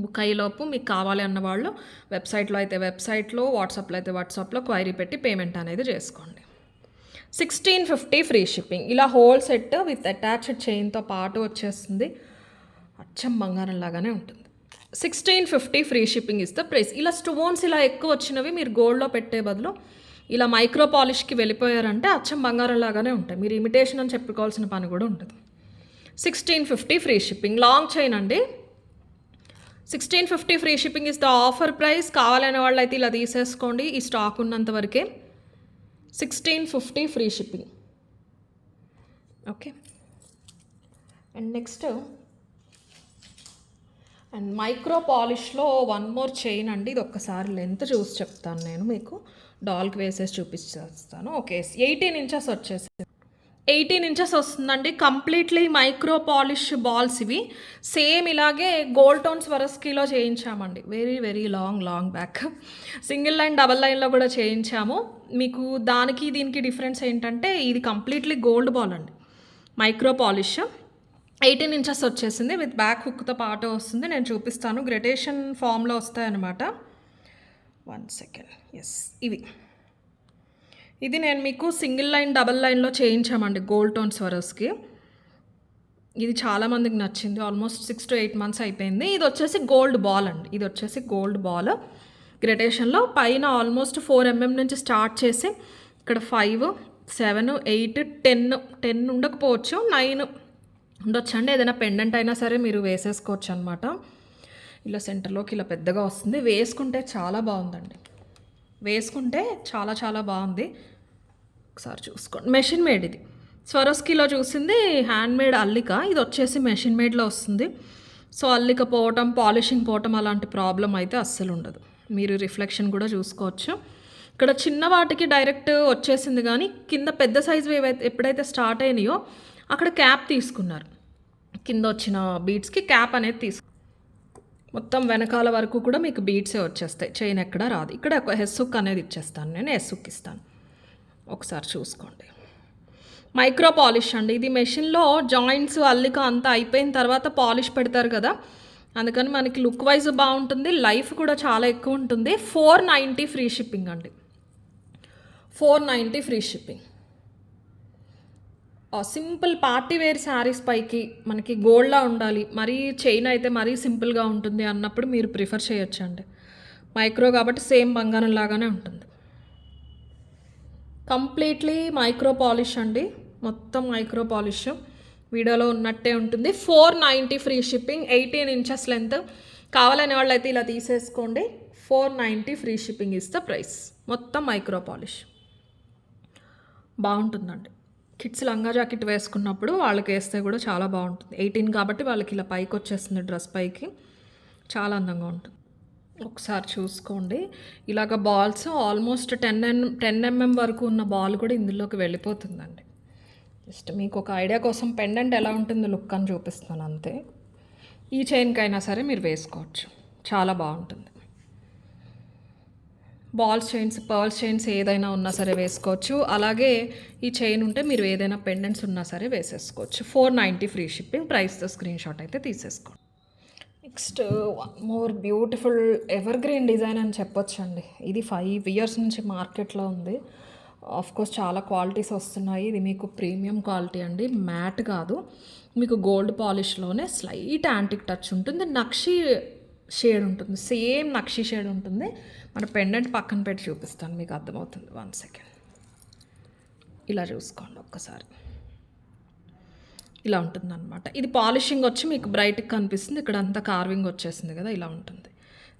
బుక్ అయ్యేలోపు మీకు కావాలి అన్నవాళ్ళు వెబ్సైట్లో అయితే వెబ్సైట్లో, వాట్సాప్లో అయితే వాట్సాప్లో క్వైరీ పెట్టి పేమెంట్ అనేది చేసుకోండి. 1650 ఫ్రీ షిప్పింగ్. ఇలా హోల్ సెట్ విత్ అటాచ్డ్ చైన్తో పాటు వచ్చేస్తుంది. అచ్చం బంగారం లాగానే ఉంటుంది. 1650 free shipping is the price. ఇలా స్టోన్స్ ఇలా ఎక్కువ వచ్చినవి మీరు గోల్డ్లో పెట్టే బదులు ఇలా మైక్రో పాలిష్కి వెళ్ళిపోయారంటే అచ్చం బంగారం లాగానే ఉంటాయి. మీరు ఇమిటేషన్ అని చెప్పుకోవాల్సిన పని కూడా ఉంటుంది. 1650 ఫ్రీ షిప్పింగ్. లాంగ్ చైన్ అండి. 1650 free shipping is the offer price. కావాలనే వాళ్ళు అయితే ఇలా తీసేసుకోండి, ఈ స్టాక్ ఉన్నంత వరకే. 1650 free shipping. Okay. And next and micro పాలిష్లో 1 మోర్ చైన్ అండి. ఇది ఒక్కసారి లెంత్ చూసి చెప్తాను నేను మీకు, డాల్కి వేసేసి చూపిస్తాను. ఓకే, 18 ఇంచెస్ వచ్చేసి 18 ఇంచెస్ వస్తుందండి. కంప్లీట్లీ మైక్రో పాలిష్ బాల్స్ ఇవి. సేమ్ ఇలాగే గోల్డ్ టోన్ స్వరస్కీలో చేయించామండి. Very very long back. Single line, double లైన్లో కూడా చేయించాము. మీకు దానికి దీనికి డిఫరెన్స్ ఏంటంటే ఇది కంప్లీట్లీ గోల్డ్ బాల్ అండి, మైక్రో పాలిష్. 18 ఇంచెస్ వచ్చేసింది, విత్ బ్యాక్ హుక్తో పాటు వస్తుంది. నేను చూపిస్తాను. గ్రెటేషన్ ఫామ్లో వస్తాయన్నమాట. 1 సెకండ్. ఎస్, ఇది నేను మీకు సింగిల్ లైన్, డబల్ లైన్లో చేయించామండి గోల్డ్ టోన్ స్వరస్కి. ఇది చాలామందికి నచ్చింది. ఆల్మోస్ట్ 6 to 8 months అయిపోయింది. ఇది వచ్చేసి గోల్డ్ బాల్ అండి. ఇది వచ్చేసి గోల్డ్ బాల్ గ్రెటేషన్లో. పైన ఆల్మోస్ట్ 4 mm నుంచి స్టార్ట్ చేసి ఇక్కడ 5, 7, 8, 10 ఉండకపోవచ్చు, 9 ఉండొచ్చండి. ఏదైనా పెండెంట్ అయినా సరే మీరు వేసేసుకోవచ్చు అనమాట. ఇలా సెంటర్‌లోకి ఇలా పెద్దగా వస్తుంది. వేసుకుంటే చాలా బాగుందండి. వేసుకుంటే చాలా చాలా బాగుంది. ఒకసారి చూసుకోండి. మెషిన్ మేడ్ ఇది. స్వరోస్కీలో చూసింది హ్యాండ్‌మేడ్ అల్లిక. ఇది వచ్చేసి మెషిన్ మేడ్‌లో వస్తుంది. సో, అల్లిక పోవటం, పాలిషింగ్ పోవటం అలాంటి ప్రాబ్లమ్ అయితే అస్సలు ఉండదు. మీరు రిఫ్లెక్షన్ కూడా చూసుకోవచ్చు. ఇక్కడ చిన్న వాటికి డైరెక్ట్ వచ్చేసింది కానీ కింద పెద్ద సైజువి ఏవైతే ఎప్పుడైతే స్టార్ట్ అయినాయో అక్కడ క్యాప్ తీసుకున్నారు. కింద వచ్చిన బీడ్స్కి క్యాప్ అనేది మొత్తం వెనకాల వరకు కూడా మీకు బీడ్సే వచ్చేస్తాయి. చైన్ ఎక్కడ రాదు. ఇక్కడ ఒక హెస్సుక్ అనేది ఇచ్చేస్తాను, నేను హెస్సుక్ ఇస్తాను. ఒకసారి చూసుకోండి. మైక్రో పాలిష్ అండి. ఇది మెషిన్లో జాయింట్స్ అల్లిక అంతా అయిపోయిన తర్వాత పాలిష్ పెడతారు కదా, అందుకని మనకి లుక్ వైజ్ బాగుంటుంది, లైఫ్ కూడా చాలా ఎక్కువ ఉంటుంది. 490 ఫ్రీ షిప్పింగ్ అండి. 490 free shipping. Simple party wear saris పైకి మనకి గోల్డ్లా ఉండాలి, మరీ చైన్ అయితే మరీ సింపుల్గా ఉంటుంది అన్నప్పుడు మీరు ప్రిఫర్ చేయొచ్చండి. మైక్రో కాబట్టి సేమ్ బంగారం లాగానే ఉంటుంది. కంప్లీట్లీ మైక్రో పాలిష్ అండి, మొత్తం మైక్రో పాలిష్ వీడియోలో ఉన్నట్టే ఉంటుంది. 490 ఫ్రీ షిప్పింగ్, 18 ఇంచెస్ లెంత్. కావాలనే వాళ్ళు అయితే ఇలా తీసేసుకోండి. 490 free shipping is the price. మొత్తం మైక్రో పాలిష్ బాగుంటుందండి. కిడ్స్ లంగా జాకెట్ వేసుకున్నప్పుడు వాళ్ళకి వేస్తే కూడా చాలా బాగుంటుంది. 18 కాబట్టి వాళ్ళకి ఇలా పైకి వచ్చేస్తుంది, డ్రెస్ పైకి చాలా అందంగా ఉంటుంది. ఒకసారి చూసుకోండి. ఇలాగ బాల్స్ ఆల్మోస్ట్ 10 mm వరకు ఉన్న బాల్ కూడా ఇందులోకి వెళ్ళిపోతుందండి. జస్ట్ మీకు ఒక ఐడియా కోసం పెండెంట్ ఎలా ఉంటుందో లుక్ అని చూపిస్తాను అంతే. ఈ చైన్కైనా సరే మీరు వేసుకోవచ్చు, చాలా బాగుంటుంది. బాల్స్ చైన్స్, పర్ల్స్ చైన్స్ ఏదైనా ఉన్నా సరే వేసుకోవచ్చు. అలాగే ఈ చైన్ ఉంటే మీరు ఏదైనా పెండెంట్స్ ఉన్నా సరే వేసేసుకోవచ్చు. 490 ఫ్రీ షిప్పింగ్. ప్రైస్తో స్క్రీన్ షాట్ అయితే తీసేసుకోండి. Next one more beautiful ever green design అని చెప్పొచ్చండి. ఇది 5 years నుంచి మార్కెట్లో ఉంది. కోర్స్ చాలా క్వాలిటీస్ వస్తున్నాయి. ఇది మీకు ప్రీమియం క్వాలిటీ అండి, మ్యాట్ కాదు, మీకు గోల్డ్ పాలిష్లోనే స్లైట్ యాంటిక్ టచ్ ఉంటుంది. నక్షి షేడ్ ఉంటుంది, సేమ్ నక్షి షేడ్ ఉంటుంది. మన పెండెంట్ పక్కన పెట్టి చూపిస్తాను, మీకు అర్థమవుతుంది. 1 సెకండ్. ఇలా చూసుకోండి ఒక్కసారి. ఇలా ఉంటుంది అనమాట. ఇది పాలిషింగ్ వచ్చి మీకు బ్రైట్గా కనిపిస్తుంది. ఇక్కడ అంతా కార్వింగ్ వచ్చేసింది కదా, ఇలా ఉంటుంది.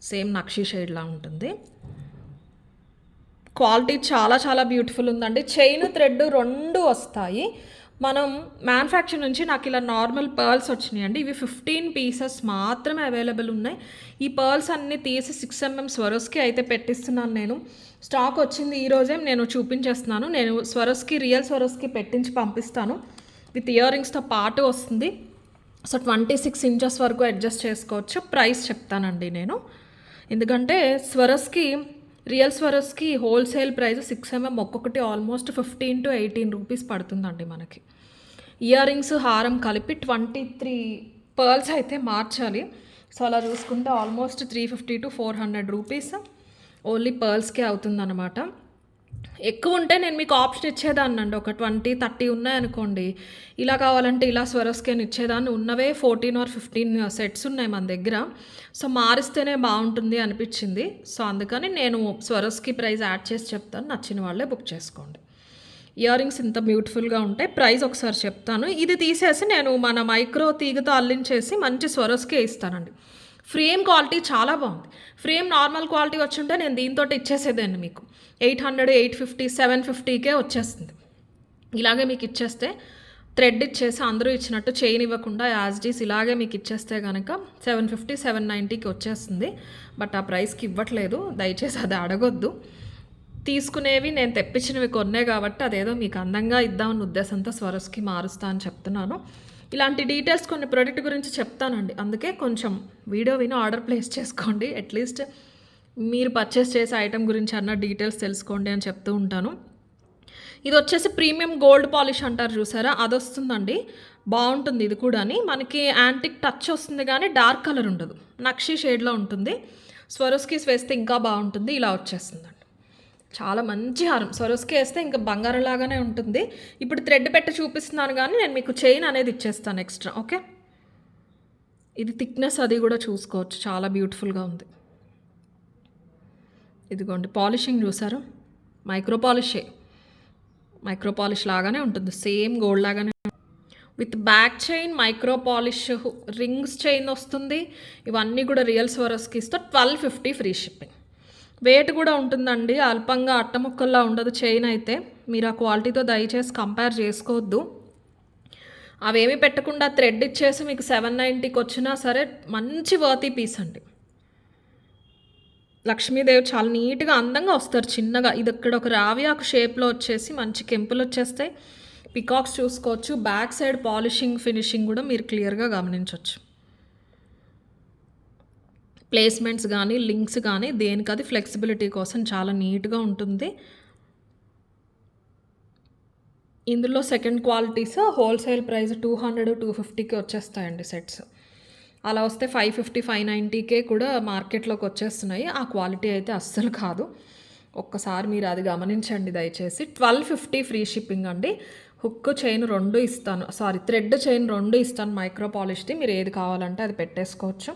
సేమ్ నక్షి షేడ్లా ఉంటుంది. క్వాలిటీ చాలా చాలా బ్యూటిఫుల్ ఉందండి. చైన్ థ్రెడ్ 2 వస్తాయి. మనం మ్యానుఫ్యాక్చర్ నుంచి నాకు ఇలా నార్మల్ పర్ల్స్ వచ్చినాయండి. ఇవి 15 pieces మాత్రమే అవైలబుల్ ఉన్నాయి. ఈ పర్ల్స్ అన్నీ తీసి 6 mm స్వరోస్కి అయితే పెట్టిస్తున్నాను నేను. స్టాక్ వచ్చింది ఈరోజే, నేను చూపించేస్తున్నాను. నేను స్వరోస్కి, రియల్ స్వరోస్కి పెట్టించి పంపిస్తాను. విత్ ఇయర్ రింగ్స్తో పాటు వస్తుంది. సో 26 inches వరకు అడ్జస్ట్ చేసుకోవచ్చు. ప్రైస్ చెప్తానండి నేను, ఎందుకంటే Swarovski, real Swarovski wholesale price 6 mm ఒక్కొక్కటి ఆల్మోస్ట్ 15 to 18 రూపీస్ పడుతుందండి మనకి. ఇయర్ రింగ్స్, హారం కలిపి 23 పర్ల్స్ అయితే మార్చాలి. సో అలా చూసుకుంటే ఆల్మోస్ట్ 350 to 400 రూపీస్ ఓన్లీ పర్ల్స్కే అవుతుందన్నమాట. ఎక్కువ ఉంటే నేను మీకు ఆప్షన్ ఇచ్చేదాన్ని అండి, ఒక 20-30 ఉన్నాయనుకోండి, ఇలా కావాలంటే ఇలా స్వరోస్కేని ఇచ్చేదాన్ని. ఉన్నవే 14 or 15 సెట్స్ ఉన్నాయి మన దగ్గర. సో మారిస్తేనే బాగుంటుంది అనిపించింది. సో అందుకని నేను స్వరోస్కి ప్రైస్ యాడ్ చేసి చెప్తాను, నచ్చిన వాళ్ళే బుక్ చేసుకోండి. ఇయర్ రింగ్స్ ఇంత బ్యూటిఫుల్గా ఉంటాయి. ప్రైస్ ఒకసారి చెప్తాను. ఇది తీసేసి నేను మన మైక్రో తీగతో అల్లించేసి మంచి స్వరోస్కే ఇస్తానండి. ఫ్రేమ్ క్వాలిటీ చాలా బాగుంది. ఫ్రేమ్ నార్మల్ క్వాలిటీ వచ్చుంటే నేను దీంతో ఇచ్చేసేదాన్ని మీకు 800, 850, 750కే వచ్చేస్తుంది. ఇలాగే మీకు ఇచ్చేస్తే, థ్రెడ్ ఇచ్చేసి అందరూ ఇచ్చినట్టు చైన్ ఇవ్వకుండా యాజ్ డీస్ ఇలాగే మీకు ఇచ్చేస్తే కనుక 750, 790కి వచ్చేస్తుంది. బట్ ఆ ప్రైస్కి ఇవ్వట్లేదు, దయచేసి అది అడగొద్దు. తీసుకునేవి నేను తెప్పించినవి కొన్నే కాబట్టి అదేదో మీకు అందంగా ఇద్దామన్న ఉద్దేశంతో స్వరోస్కి మారుస్తా అని చెప్తున్నాను. ఇలాంటి డీటెయిల్స్ కొన్ని ప్రోడక్ట్ గురించి చెప్తానండి, అందుకే కొంచెం వీడియో విని ఆర్డర్ ప్లేస్ చేసుకోండి. అట్లీస్ట్ మీరు పర్చేస్ చేసే ఐటెం గురించి అన్న డీటెయిల్స్ తెలుసుకోండి అని చెప్తూ ఉంటాను. ఇది వచ్చేసి ప్రీమియం గోల్డ్ పాలిష్ అంటారు చూసారా, అది వస్తుందండి. బాగుంటుంది ఇది కూడా. మనకి యాంటిక్ టచ్ వస్తుంది కానీ డార్క్ కలర్ ఉండదు, నక్షి షేడ్లో ఉంటుంది. స్వరోస్కీస్ వేస్తే ఇంకా బాగుంటుంది. ఇలా వచ్చేస్తుందండి, చాలా మంచి హారం. స్వరోస్కి వేస్తే ఇంకా బంగారం లాగానే ఉంటుంది. ఇప్పుడు థ్రెడ్ పెట్టి చూపిస్తున్నాను కానీ నేను మీకు చైన్ అనేది ఇచ్చేస్తాను ఎక్స్ట్రా. ఓకే, ఇది థిక్నెస్ అది కూడా చూసుకోవచ్చు, చాలా బ్యూటిఫుల్గా ఉంది. ఇదిగోండి పాలిషింగ్ చూసారు, మైక్రో పాలిష్ లాగానే ఉంటుంది, సేమ్ గోల్డ్ లాగానే. With back chain, micro polish, rings chain వస్తుంది. ఇవన్నీ కూడా రియల్ స్వరోస్కీస్తో 1250 ఫ్రీ షిప్పింగ్. వెయిట్ కూడా ఉంటుందండి, అల్పంగా అట్టముక్కల్లా ఉండదు చైన్ అయితే. మీరు ఆ క్వాలిటీతో దయచేసి కంపేర్ చేసుకోవద్దు. అవేమీ పెట్టకుండా థ్రెడ్ ఇచ్చేసి మీకు 790కి వచ్చినా సరే మంచి వర్తీ పీస్ అండి. లక్ష్మీదేవి చాలా నీట్గా అందంగా వస్తారు చిన్నగా. ఇది ఇక్కడ ఒక రావియాకు షేప్లో వచ్చేసి మంచి కెంపులు వచ్చేస్తాయి. పికాక్స్ చూసుకోవచ్చు. బ్యాక్ సైడ్ పాలిషింగ్ ఫినిషింగ్ కూడా మీరు క్లియర్గా గమనించవచ్చు. ప్లేస్మెంట్స్ కానీ లింక్స్ కానీ దేనికది ఫ్లెక్సిబిలిటీ కోసం చాలా నీట్గా ఉంటుంది. ఇందులో సెకండ్ క్వాలిటీస్ హోల్సేల్ ప్రైస్ 200-250కి వచ్చేస్తాయండి సెట్స్. అలా వస్తే 550, 590కే కూడా మార్కెట్లోకి వచ్చేస్తున్నాయి. ఆ క్వాలిటీ అయితే అస్సలు కాదు. ఒక్కసారి మీరు అది గమనించండి దయచేసి. 1250 ఫ్రీ షిప్పింగ్ అండి. హుక్ చైన్ 2 ఇస్తాను, థ్రెడ్ చైన్ 2 ఇస్తాను మైక్రో పాలిష్ది. మీరు ఏది కావాలంటే అది పెట్టేసుకోవచ్చు.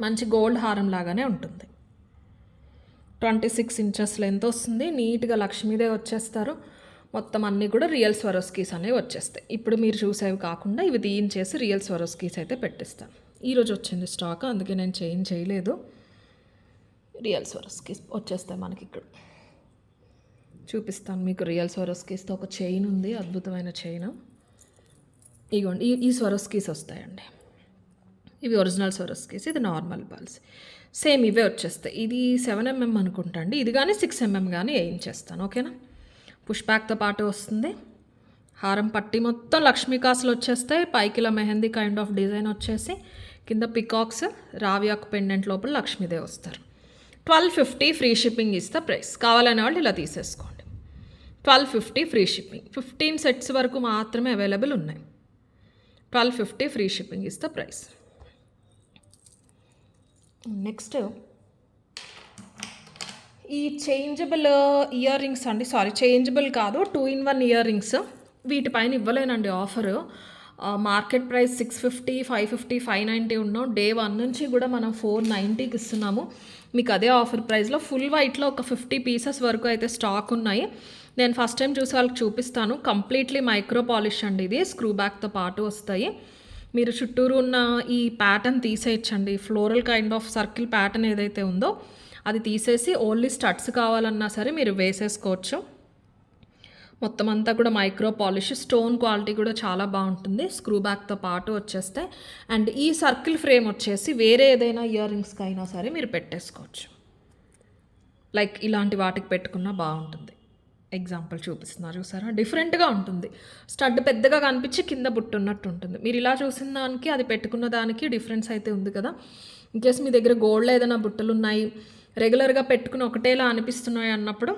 మంచి గోల్డ్ హారం లాగానే ఉంటుంది. 26 ఇంచెస్ లెంత్ వస్తుంది. నీట్గా లక్ష్మీదేవి వచ్చేస్తారు. మొత్తం అన్నీ కూడా రియల్ స్వరోస్కీస్ అనేవి వచ్చేస్తాయి. ఇప్పుడు మీరు చూసేవి కాకుండా ఇవి తీయించేసి రియల్ స్వరోస్కీస్ అయితే పెట్టిస్తాను. ఈరోజు వచ్చింది స్టాక్, అందుకే నేను చేంజ్ చేయలేదు. రియల్ స్వరోస్కీస్ వచ్చేస్తాయి మనకి. ఇక్కడ చూపిస్తాను మీకు. రియల్ స్వరోస్కీస్తో ఒక చైన్ ఉంది, అద్భుతమైన చైన్. ఇగోండి, ఈ స్వరోస్కీస్ వస్తాయండి. ఇవి ఒరిజినల్ స్వరోస్కీస్, ఇది నార్మల్ బాల్స్. సేమ్ ఇవే వచ్చేస్తాయి. ఇది 7mm అనుకుంటా అండి. ఇది కానీ 6mm కానీ వేయించేస్తాను. ఓకేనా. పుష్ బ్యాక్తో పాటు వస్తుంది. హారం పట్టి మొత్తం లక్ష్మీకాసులు వచ్చేస్తాయి. పైకిలా మెహందీ కైండ్ ఆఫ్ డిజైన్ వచ్చేసి కింద పికాక్స్, రావియాకు పెండెంట్ లోపల లక్ష్మీదేవి వస్తారు. 1250 ఫ్రీ షిప్పింగ్ ఇస్తే ప్రైస్. కావాలనే వాళ్ళు ఇలా తీసేసుకోండి. 1250 ఫ్రీ షిప్పింగ్. 15 సెట్స్ వరకు మాత్రమే అవైలబుల్ ఉన్నాయి. 1250 ఫ్రీ షిప్పింగ్ ఇస్తే ప్రైస్. నెక్స్ట్ ఈ చేంజబుల్ ఇయర్ రింగ్స్ అండి. చేంజబుల్ కాదు, 2-in-1 ఇయర్ రింగ్స్. వీటిపైన ఇవ్వలేనండి ఆఫరు. మార్కెట్ ప్రైస్ 650, 550, 590 ఉన్నాం. డే 1 నుంచి కూడా మనం 490కి ఇస్తున్నాము. మీకు అదే ఆఫర్ ప్రైస్లో ఫుల్ వైట్లో ఒక 50 పీసెస్ వరకు అయితే స్టాక్ ఉన్నాయి. నేను ఫస్ట్ టైం చూసి వాళ్ళకి చూపిస్తాను. కంప్లీట్లీ మైక్రో పాలిష్ అండి. ఇది స్క్రూ బ్యాక్తో పాటు వస్తాయి. మీరు చుట్టూరు ఉన్న ఈ ప్యాటర్న్ తీసేయచ్చండి. Floral kind of circle pattern ఏదైతే ఉందో అది తీసేసి ఓన్లీ స్టడ్స్ కావాలన్నా సరే మీరు వేసేసుకోవచ్చు. మొత్తం అంతా కూడా మైక్రో పాలిష్. స్టోన్ క్వాలిటీ కూడా చాలా బాగుంటుంది. స్క్రూ బ్యాక్తో పాటు వచ్చేస్తే. అండ్ ఈ సర్కిల్ ఫ్రేమ్ వచ్చేసి వేరే ఏదైనా ఇయర్ రింగ్స్కి అయినా సరే మీరు పెట్టేసుకోవచ్చు. లైక్ ఇలాంటి వాటికి పెట్టుకున్నా బాగుంటుంది. ఎగ్జాంపుల్ చూపిస్తున్నారు చూసారా, డిఫరెంట్గా ఉంటుంది. స్టడ్ పెద్దగా కనిపించి కింద బుట్టు ఉన్నట్టు ఉంటుంది. మీరు ఇలా చూసిన దానికి అది పెట్టుకున్న దానికి డిఫరెన్స్ అయితే ఉంది కదా. ఇన్కేస్ మీ దగ్గర గోల్డ్లో ఏదైనా బుట్టలు ఉన్నాయి, రెగ్యులర్గా పెట్టుకుని ఒకటేలా అనిపిస్తున్నాయి అన్నప్పుడు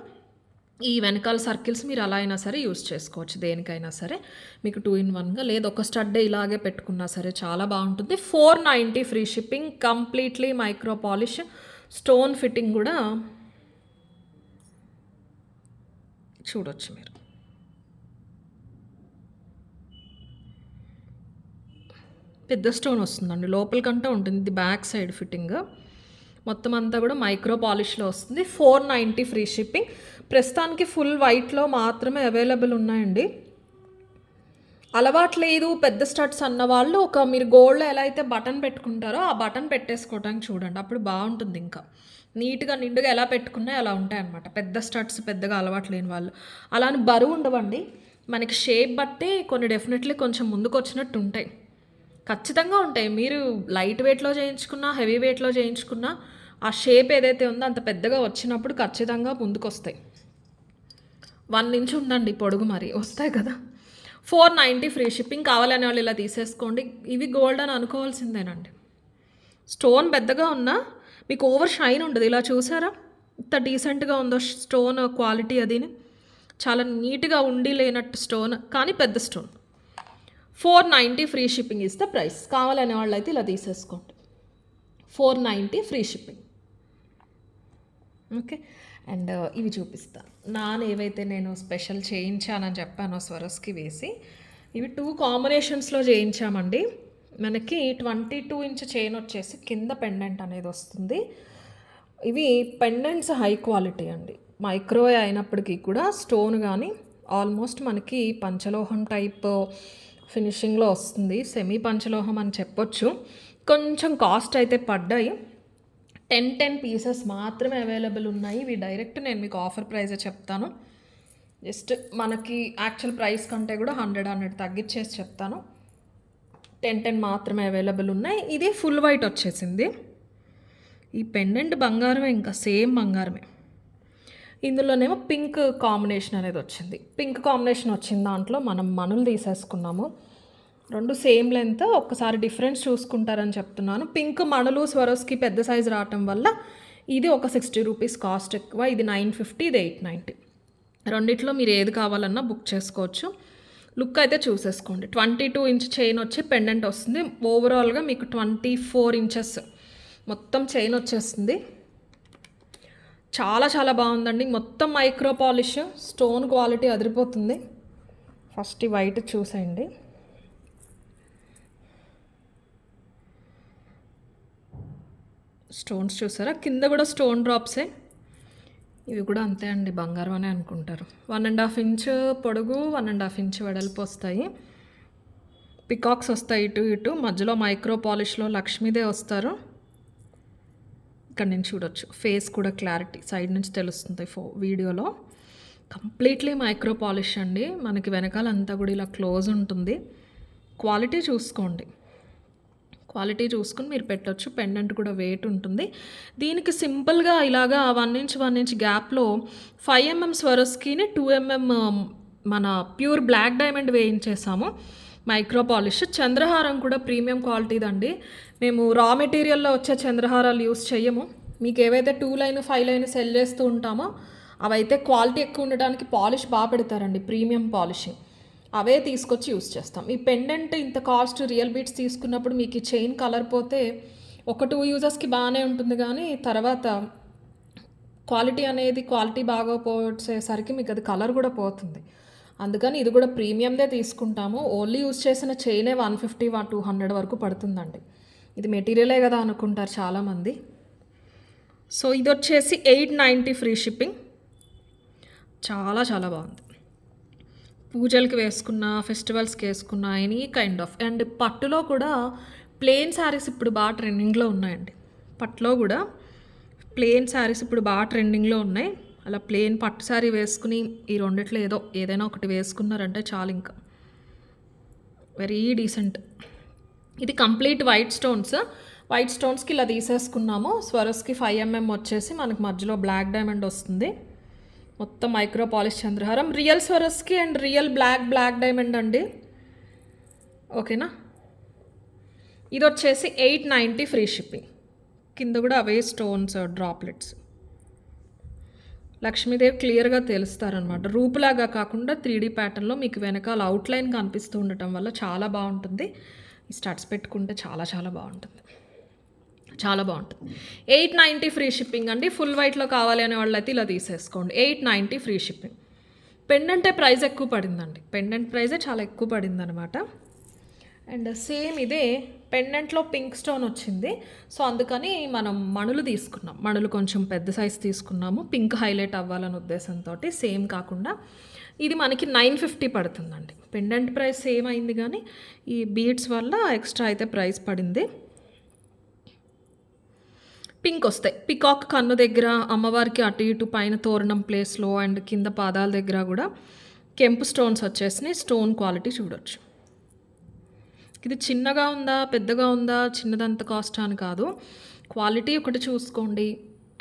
ఈ వెనకాల సర్కిల్స్ మీరు అలా అయినా సరే యూస్ చేసుకోవచ్చు. దేనికైనా సరే మీకు 2-in-1గా, లేదు ఒక స్టడ్ ఇలాగే పెట్టుకున్నా సరే చాలా బాగుంటుంది. 490 free shipping. Completely micro polish. Stone fitting కూడా చూడొచ్చు మీరు. పెద్ద స్టోన్ వస్తుందండి, లోపలికంటే ఉంటుంది. ఇది బ్యాక్ సైడ్ ఫిట్టింగ్. మొత్తం అంతా కూడా మైక్రో పాలిష్లో వస్తుంది. 490 ఫ్రీ షిప్పింగ్. ప్రస్తుతానికి ఫుల్ వైట్లో మాత్రమే అవైలబుల్ ఉన్నాయండి. అలవాటు లేదు పెద్ద స్టడ్స్ అన్న వాళ్ళు మీరు గోల్డ్లో ఎలా అయితే బటన్ పెట్టుకుంటారో ఆ బటన్ పెట్టేసుకోవడానికి చూడండి. అప్పుడు బాగుంటుంది. ఇంకా నీట్గా నిండుగా ఎలా పెట్టుకున్నా అలా ఉంటాయి అన్నమాట. పెద్ద స్టడ్స్ పెద్దగా అలవాటు లేని వాళ్ళు అలా అని బరువు ఉండవండి. మనకి షేప్ బట్టి కొన్ని డెఫినెట్లీ కొంచెం ముందుకు వచ్చినట్టు ఉంటాయి, ఖచ్చితంగా ఉంటాయి. మీరు లైట్ వెయిట్లో చేయించుకున్నా, హెవీ వెయిట్లో చేయించుకున్నా ఆ షేప్ ఏదైతే ఉందో అంత పెద్దగా వచ్చినప్పుడు ఖచ్చితంగా ముందుకు వస్తాయి. 1 ఇంచ్ ఉందండి పొడుగు, మరి వస్తాయి కదా. 490 ఫ్రీ షిప్పింగ్. కావాలనే వాళ్ళు ఇలా తీసేసుకోండి. ఇవి గోల్డ్ అని అనుకోవాల్సిందేనండి. స్టోన్ పెద్దగా ఉన్నా మీకు ఓవర్ షైన్ ఉండదు. ఇలా చూసారా ఇంత డీసెంట్గా ఉందో స్టోన్ క్వాలిటీ. అదిని చాలా నీట్గా ఉండి లేనట్టు స్టోన్, కానీ పెద్ద స్టోన్. 490 ఫ్రీ షిప్పింగ్ ఇస్తే ప్రైస్. కావాలనే వాళ్ళు అయితే ఇలా తీసేసుకోండి. 490 ఫ్రీ షిప్పింగ్. ఓకే. అండ్ ఇవి చూపిస్తాను. ఏవైతే నేను స్పెషల్ చేయించానని చెప్పానో స్వరస్కి వేసి, ఇవి 2 కాంబినేషన్స్లో చేయించామండి. మనకి 22 ఇంచ్ చైన్ వచ్చేసి కింద పెండెంట్ అనేది వస్తుంది. ఇవి పెండెంట్స్ హై క్వాలిటీ అండి. మైక్రో అయినప్పటికీ కూడా స్టోన్ కానీ ఆల్మోస్ట్ మనకి పంచలోహం టైప్ ఫినిషింగ్లో వస్తుంది. సెమీ పంచలోహం అని చెప్పొచ్చు. కొంచెం కాస్ట్ అయితే పడ్డాయి. 10 పీసెస్ మాత్రమే అవైలబుల్ ఉన్నాయి. ఇవి డైరెక్ట్ నేను మీకు ఆఫర్ ప్రైజే చెప్తాను. జస్ట్ మనకి యాక్చువల్ ప్రైస్ కంటే కూడా 100 తగ్గించేసి చెప్తాను. 10 మాత్రమే అవైలబుల్ ఉన్నాయి. ఇది ఫుల్ వైట్ వచ్చేసింది. ఈ పెండెంట్ బంగారమే, ఇంకా సేమ్ బంగారమే. ఇందులోనేమో పింక్ కాంబినేషన్ అనేది వచ్చింది. పింక్ కాంబినేషన్ వచ్చిన దాంట్లో మనం మణులు తీసేసుకున్నాము. 2 సేమ్ లెంత్. ఒక్కసారి డిఫరెన్స్ చూసుకుంటారని చెప్తున్నాను. పింక్ మణులు స్వరోస్కి పెద్ద సైజు రావటం వల్ల ఇది ఒక 60 రూపీస్ కాస్ట్ ఎక్కువ. ఇది 950, ఇది 890. రెండిట్లో మీరు ఏది కావాలన్నా బుక్ చేసుకోవచ్చు. లుక్ అయితే చూసేసుకోండి. 22 ఇంచ్ చైన్ వచ్చి పెండెంట్ వస్తుంది. ఓవరాల్గా మీకు 24 ఇంచెస్ మొత్తం చైన్ వచ్చేస్తుంది. చాలా చాలా బాగుందండి. మొత్తం మైక్రో పాలిష్, స్టోన్ క్వాలిటీ అదిరిపోతుంది. ఫస్ట్ ఈ వైట్ చూసేయండి. స్టోన్స్ చూసారా? కింద కూడా స్టోన్ డ్రాప్సే. ఇవి కూడా అంతే అండి, బంగారం అనే అనుకుంటారు. 1.5 ఇంచ్ పొడుగు, 1.5 ఇంచ్ వెడల్పు వస్తాయి. పికాక్స్ వస్తాయి ఇటు ఇటు. మధ్యలో మైక్రో పాలిష్లో లక్ష్మీదే వస్తారు. ఇక్కడ నుంచి చూడొచ్చు. ఫేస్ కూడా క్లారిటీ సైడ్ నుంచి తెలుస్తుంది వీడియోలో. కంప్లీట్లీ మైక్రో పాలిష్ అండి. మనకి వెనకాల అంతా కూడా ఇలా క్లోజ్ ఉంటుంది. క్వాలిటీ చూసుకోండి. క్వాలిటీ చూసుకుని మీరు పెట్టొచ్చు. పెండెంట్ కూడా వెయిట్ ఉంటుంది. దీనికి సింపుల్గా ఇలాగా 1 ఇంచ్ గ్యాప్లో 5 mm స్వరస్కిని 2 mm మన ప్యూర్ బ్లాక్ డైమండ్ వేయించేసాము. Micro polish. చంద్రహారం కూడా ప్రీమియం క్వాలిటీదండి. మేము రా మెటీరియల్లో వచ్చే చంద్రహారాలు యూస్ చేయము. మీకు ఏవైతే 2 లైన్ 5 లైన్ సెల్ చేస్తూ ఉంటామో అవైతే క్వాలిటీ ఎక్కువ ఉండడానికి పాలిష్ బాగా పెడతారండి, ప్రీమియం పాలిషింగ్. అవే తీసుకొచ్చి యూస్ చేస్తాం. ఈ పెండెంట్ ఇంత కాస్ట్ రియల్ బీట్స్ తీసుకున్నప్పుడు మీకు ఈ చైన్ కలర్ పోతే ఒక 2 యూజర్స్కి బాగానే ఉంటుంది, కానీ తర్వాత క్వాలిటీ బాగోపోసేసరికి మీకు అది కలర్ కూడా పోతుంది. అందుకని ఇది కూడా ప్రీమియందే తీసుకుంటాము. ఓన్లీ యూజ్ చేసిన చైనే 150-200 వరకు పడుతుందండి. ఇది మెటీరియలే కదా అనుకుంటారు చాలామంది. సో ఇది వచ్చేసి 890 ఫ్రీ షిప్పింగ్. చాలా చాలా బాగుంది. పూజలకి వేసుకున్న, ఫెస్టివల్స్కి వేసుకున్న, ఎనీ కైండ్ ఆఫ్. అండ్ పట్టులో కూడా ప్లెయిన్ శారీస్ ఇప్పుడు బాగా ట్రెండింగ్లో ఉన్నాయండి. పట్టులో కూడా ప్లెయిన్ శారీస్ ఇప్పుడు బాగా ట్రెండింగ్లో ఉన్నాయి. అలా ప్లెయిన్ పట్టు శారీ వేసుకుని ఈ రెండిట్లో ఏదైనా ఒకటి వేసుకున్నారంటే చాలు, ఇంకా వెరీ డీసెంట్. ఇది కంప్లీట్ వైట్ స్టోన్స్కి ఇలా తీసేసుకున్నాము. స్వరస్కి 5 mm వచ్చేసి మనకు మధ్యలో బ్లాక్ డైమండ్ వస్తుంది. మొత్తం మైక్రో పాలిష్ చంద్రహారం. Real Swarovski and real black diamond అండి. ఓకేనా? ఇది వచ్చేసి 890 ఫ్రీ షిప్పింగ్. కింద కూడా అవే స్టోన్స్ డ్రాప్లెట్స్. లక్ష్మీదేవి క్లియర్గా తెలుస్తారనమాట. రూపులాగా కాకుండా 3D ప్యాటర్న్లో మీకు వెనకాల అవుట్లైన్ కనిపిస్తూ ఉండటం వల్ల చాలా బాగుంటుంది. ఈ స్టడ్స్ పెట్టుకుంటే చాలా చాలా బాగుంటుంది. 890 ఫ్రీ షిప్పింగ్ అండి. ఫుల్ వైట్లో కావాలి అనే వాళ్ళైతే ఇలా తీసేసుకోండి. 890 ఫ్రీ షిప్పింగ్. పెండెంటే ప్రైస్ ఎక్కువ పడిందండి. పెండెంట్ ప్రైజే చాలా ఎక్కువ పడింది అనమాట. అండ్ సేమ్ ఇదే పెండెంట్లో పింక్ స్టోన్ వచ్చింది. సో అందుకని మనం మణులు తీసుకున్నాం. మణులు కొంచెం పెద్ద సైజ్ తీసుకున్నాము, పింక్ హైలైట్ అవ్వాలనే ఉద్దేశంతో. సేమ్ కాకుండా ఇది మనకి 950 పడుతుందండి. పెండెంట్ ప్రైస్ సేమ్ అయింది, కానీ ఈ బీడ్స్ వల్ల ఎక్స్ట్రా అయితే ప్రైస్ పడింది. పింక్ వస్తాయి. పికాక్ కన్ను దగ్గర, అమ్మవారికి అటు ఇటు పైన తోరణం ప్లేస్లో అండ్ కింద పాదాల దగ్గర కూడా కెంపు స్టోన్స్ వచ్చేసినాయి. స్టోన్ క్వాలిటీ చూడొచ్చు. ఇది చిన్నగా ఉందా పెద్దగా ఉందా, చిన్నదంత కాస్ట్ అని కాదు, క్వాలిటీ ఒకటి చూసుకోండి.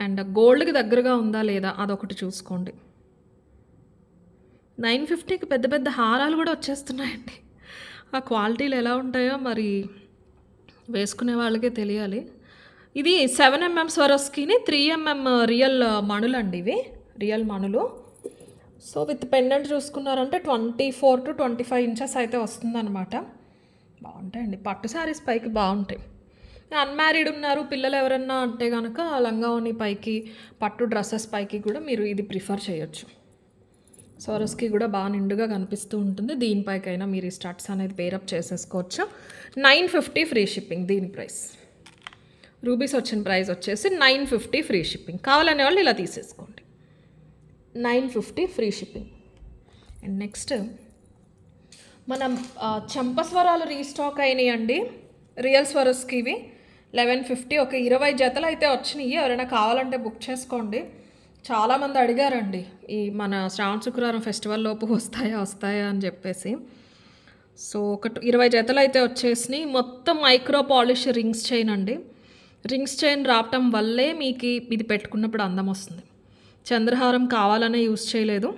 అండ్ గోల్డ్కి దగ్గరగా ఉందా లేదా అదొకటి చూసుకోండి. 950కి పెద్ద పెద్ద హారాలు కూడా వచ్చేస్తున్నాయండి. ఆ క్వాలిటీలు ఎలా ఉంటాయో మరి వేసుకునే వాళ్ళకే తెలియాలి. ఇది 7 mm స్వరస్కిని 3 mm రియల్ మణులు అండి. ఇవి రియల్ మణులు. సో విత్ పెండెంట్ చూసుకున్నారంటే 24-25 ఇంచెస్ అయితే వస్తుందన్నమాట. బాగుంటాయండి. పట్టు శారీస్ పైకి బాగుంటాయి. అన్మ్యారీడ్ ఉన్నారు పిల్లలు ఎవరన్నా అంటే కనుక లంగావోని పైకి, పట్టు డ్రెస్సెస్ పైకి కూడా మీరు ఇది ప్రిఫర్ చేయొచ్చు. స్వరస్కి కూడా బాగా నిండుగా కనిపిస్తూ ఉంటుంది. దీనిపైకైనా మీరు ఈ స్టడ్స్ అనేది పేరప్ చేసేసుకోవచ్చు. 950 ఫ్రీ షిప్పింగ్. దీని ప్రైస్ రూబీస్ వచ్చిన ప్రైస్ వచ్చేసి 950 ఫ్రీ షిప్పింగ్. కావాలనే వాళ్ళు ఇలా తీసేసుకోండి. 950 ఫ్రీ షిప్పింగ్. అండ్ నెక్స్ట్ మనం చంపస్వరాలు రీస్టాక్ అయినాయండి. రియల్ స్వరస్కి ఇవి 1150. ఒక 20 జతలు అయితే వచ్చినాయి. ఎవరైనా కావాలంటే బుక్ చేసుకోండి. చాలామంది అడిగారండి ఈ మన శ్రావణ శుక్రవారం ఫెస్టివల్ లోపు వస్తాయా అని చెప్పేసి. సో ఒక 20 జతలు అయితే వచ్చేసినాయి. మొత్తం మైక్రో పాలిష్ రింగ్స్ చైన్ అండి. రింగ్స్ చైన్ రావటం వల్లే మీకు ఇది పెట్టుకున్నప్పుడు అందం వస్తుంది. చంద్రహారం కావాలనే యూస్ చేయలేదు.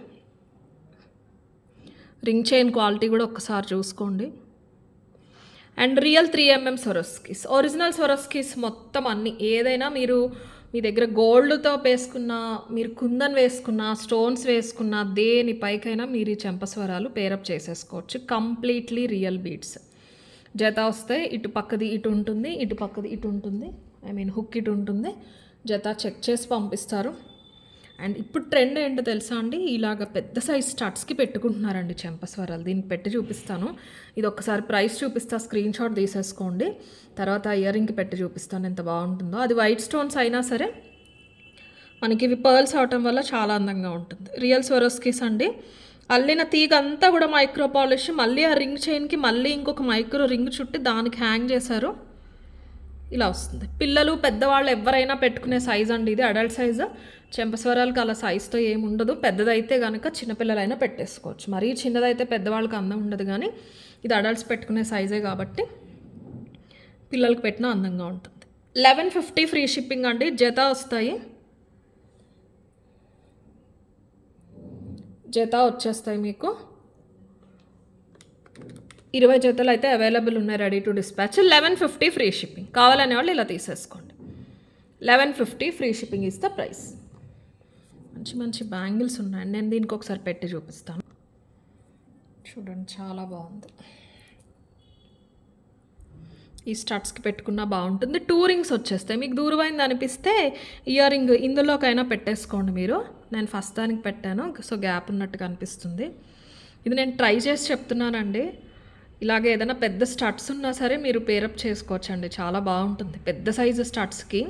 రింగ్ చైన్ క్వాలిటీ కూడా ఒక్కసారి చూసుకోండి. అండ్ రియల్ 3mm స్వరస్కీస్, ఒరిజినల్ స్వరస్కీస్ మొత్తం అన్ని. ఏదైనా మీరు మీ దగ్గర గోల్డ్తో వేసుకున్న, మీరు కుందన్ వేసుకున్న, స్టోన్స్ వేసుకున్న, దేనిపైకైనా మీరు ఈ చెంపస్వరాలు పేరప్ చేసేసుకోవచ్చు. Completely real beads. జత వస్తే ఇటు పక్కది ఇటు ఉంటుంది, ఇటు పక్కది ఇటు ఉంటుంది, హుక్ ఇటు ఉంటుంది. జత చెక్ చేసి పంపిస్తారు. అండ్ ఇప్పుడు ట్రెండ్ ఏంటో తెలుసా అండి, ఇలాగ పెద్ద సైజ్ స్టడ్స్కి పెట్టుకుంటున్నారండి చెంపస్వరాలు. దీనికి పెట్టి చూపిస్తాను. ఇది ఒక్కసారి ప్రైస్ చూపిస్తా, స్క్రీన్ షాట్ తీసేసుకోండి. తర్వాత ఇయర్ రింగ్కి పెట్టి చూపిస్తాను ఎంత బాగుంటుందో. అది వైట్ స్టోన్స్ అయినా సరే మనకి ఇవి పర్ల్స్ అవటం వల్ల చాలా అందంగా ఉంటుంది. రియల్ స్వరోస్కీస్ అండి. అల్లిన తీగ అంతా కూడా మైక్రో పాలిష్. మళ్ళీ ఆ రింగ్ చైన్కి మళ్ళీ ఇంకొక మైక్రో రింగ్ చుట్టి దానికి హ్యాంగ్ చేశారు. ఇలా వస్తుంది. పిల్లలు పెద్దవాళ్ళు ఎవరైనా పెట్టుకునే సైజ్ అండి ఇది. Adult size. చెంపస్వరాలకు అలా సైజుతో ఏముండదు. పెద్దదైతే కనుక చిన్నపిల్లలైనా పెట్టేసుకోవచ్చు. మరీ చిన్నదైతే పెద్దవాళ్ళకి అందం ఉండదు, కానీ ఇది అడల్ట్స్ పెట్టుకునే సైజే కాబట్టి పిల్లలకి పెట్టినా అందంగా ఉంటుంది. 1150 ఫ్రీ షిప్పింగ్ అండి. జత వస్తాయి, జత వచ్చేస్తాయి మీకు. 20 జతలు అయితే అవైలబుల్ ఉన్నాయి, ready to dispatch. 1150 free shipping. కావాలనే వాళ్ళు ఇలా తీసేసుకోండి. 1150 free shipping is the price. మంచి మంచి బ్యాంగిల్స్ ఉన్నాయి. నేను దీనికి ఒకసారి పెట్టి చూపిస్తాను. చూడండి, చాలా బాగుంది. ఈ స్టడ్స్కి పెట్టుకున్నా బాగుంటుంది. 2 రింగ్స్ వచ్చేస్తాయి. మీకు దూరమైంది అనిపిస్తే ఇయర్ రింగ్ ఇందులోకైనా పెట్టేసుకోండి మీరు. నేను ఫస్ట్ దానికి పెట్టాను, సో గ్యాప్ ఉన్నట్టుగా అనిపిస్తుంది. ఇది నేను ట్రై చేసి చెప్తున్నానండి. ఇలాగే ఏదైనా పెద్ద స్టడ్స్ ఉన్నా సరే మీరు పేరప్ చేసుకోవచ్చండి, చాలా బాగుంటుంది. పెద్ద సైజు స్టడ్స్కి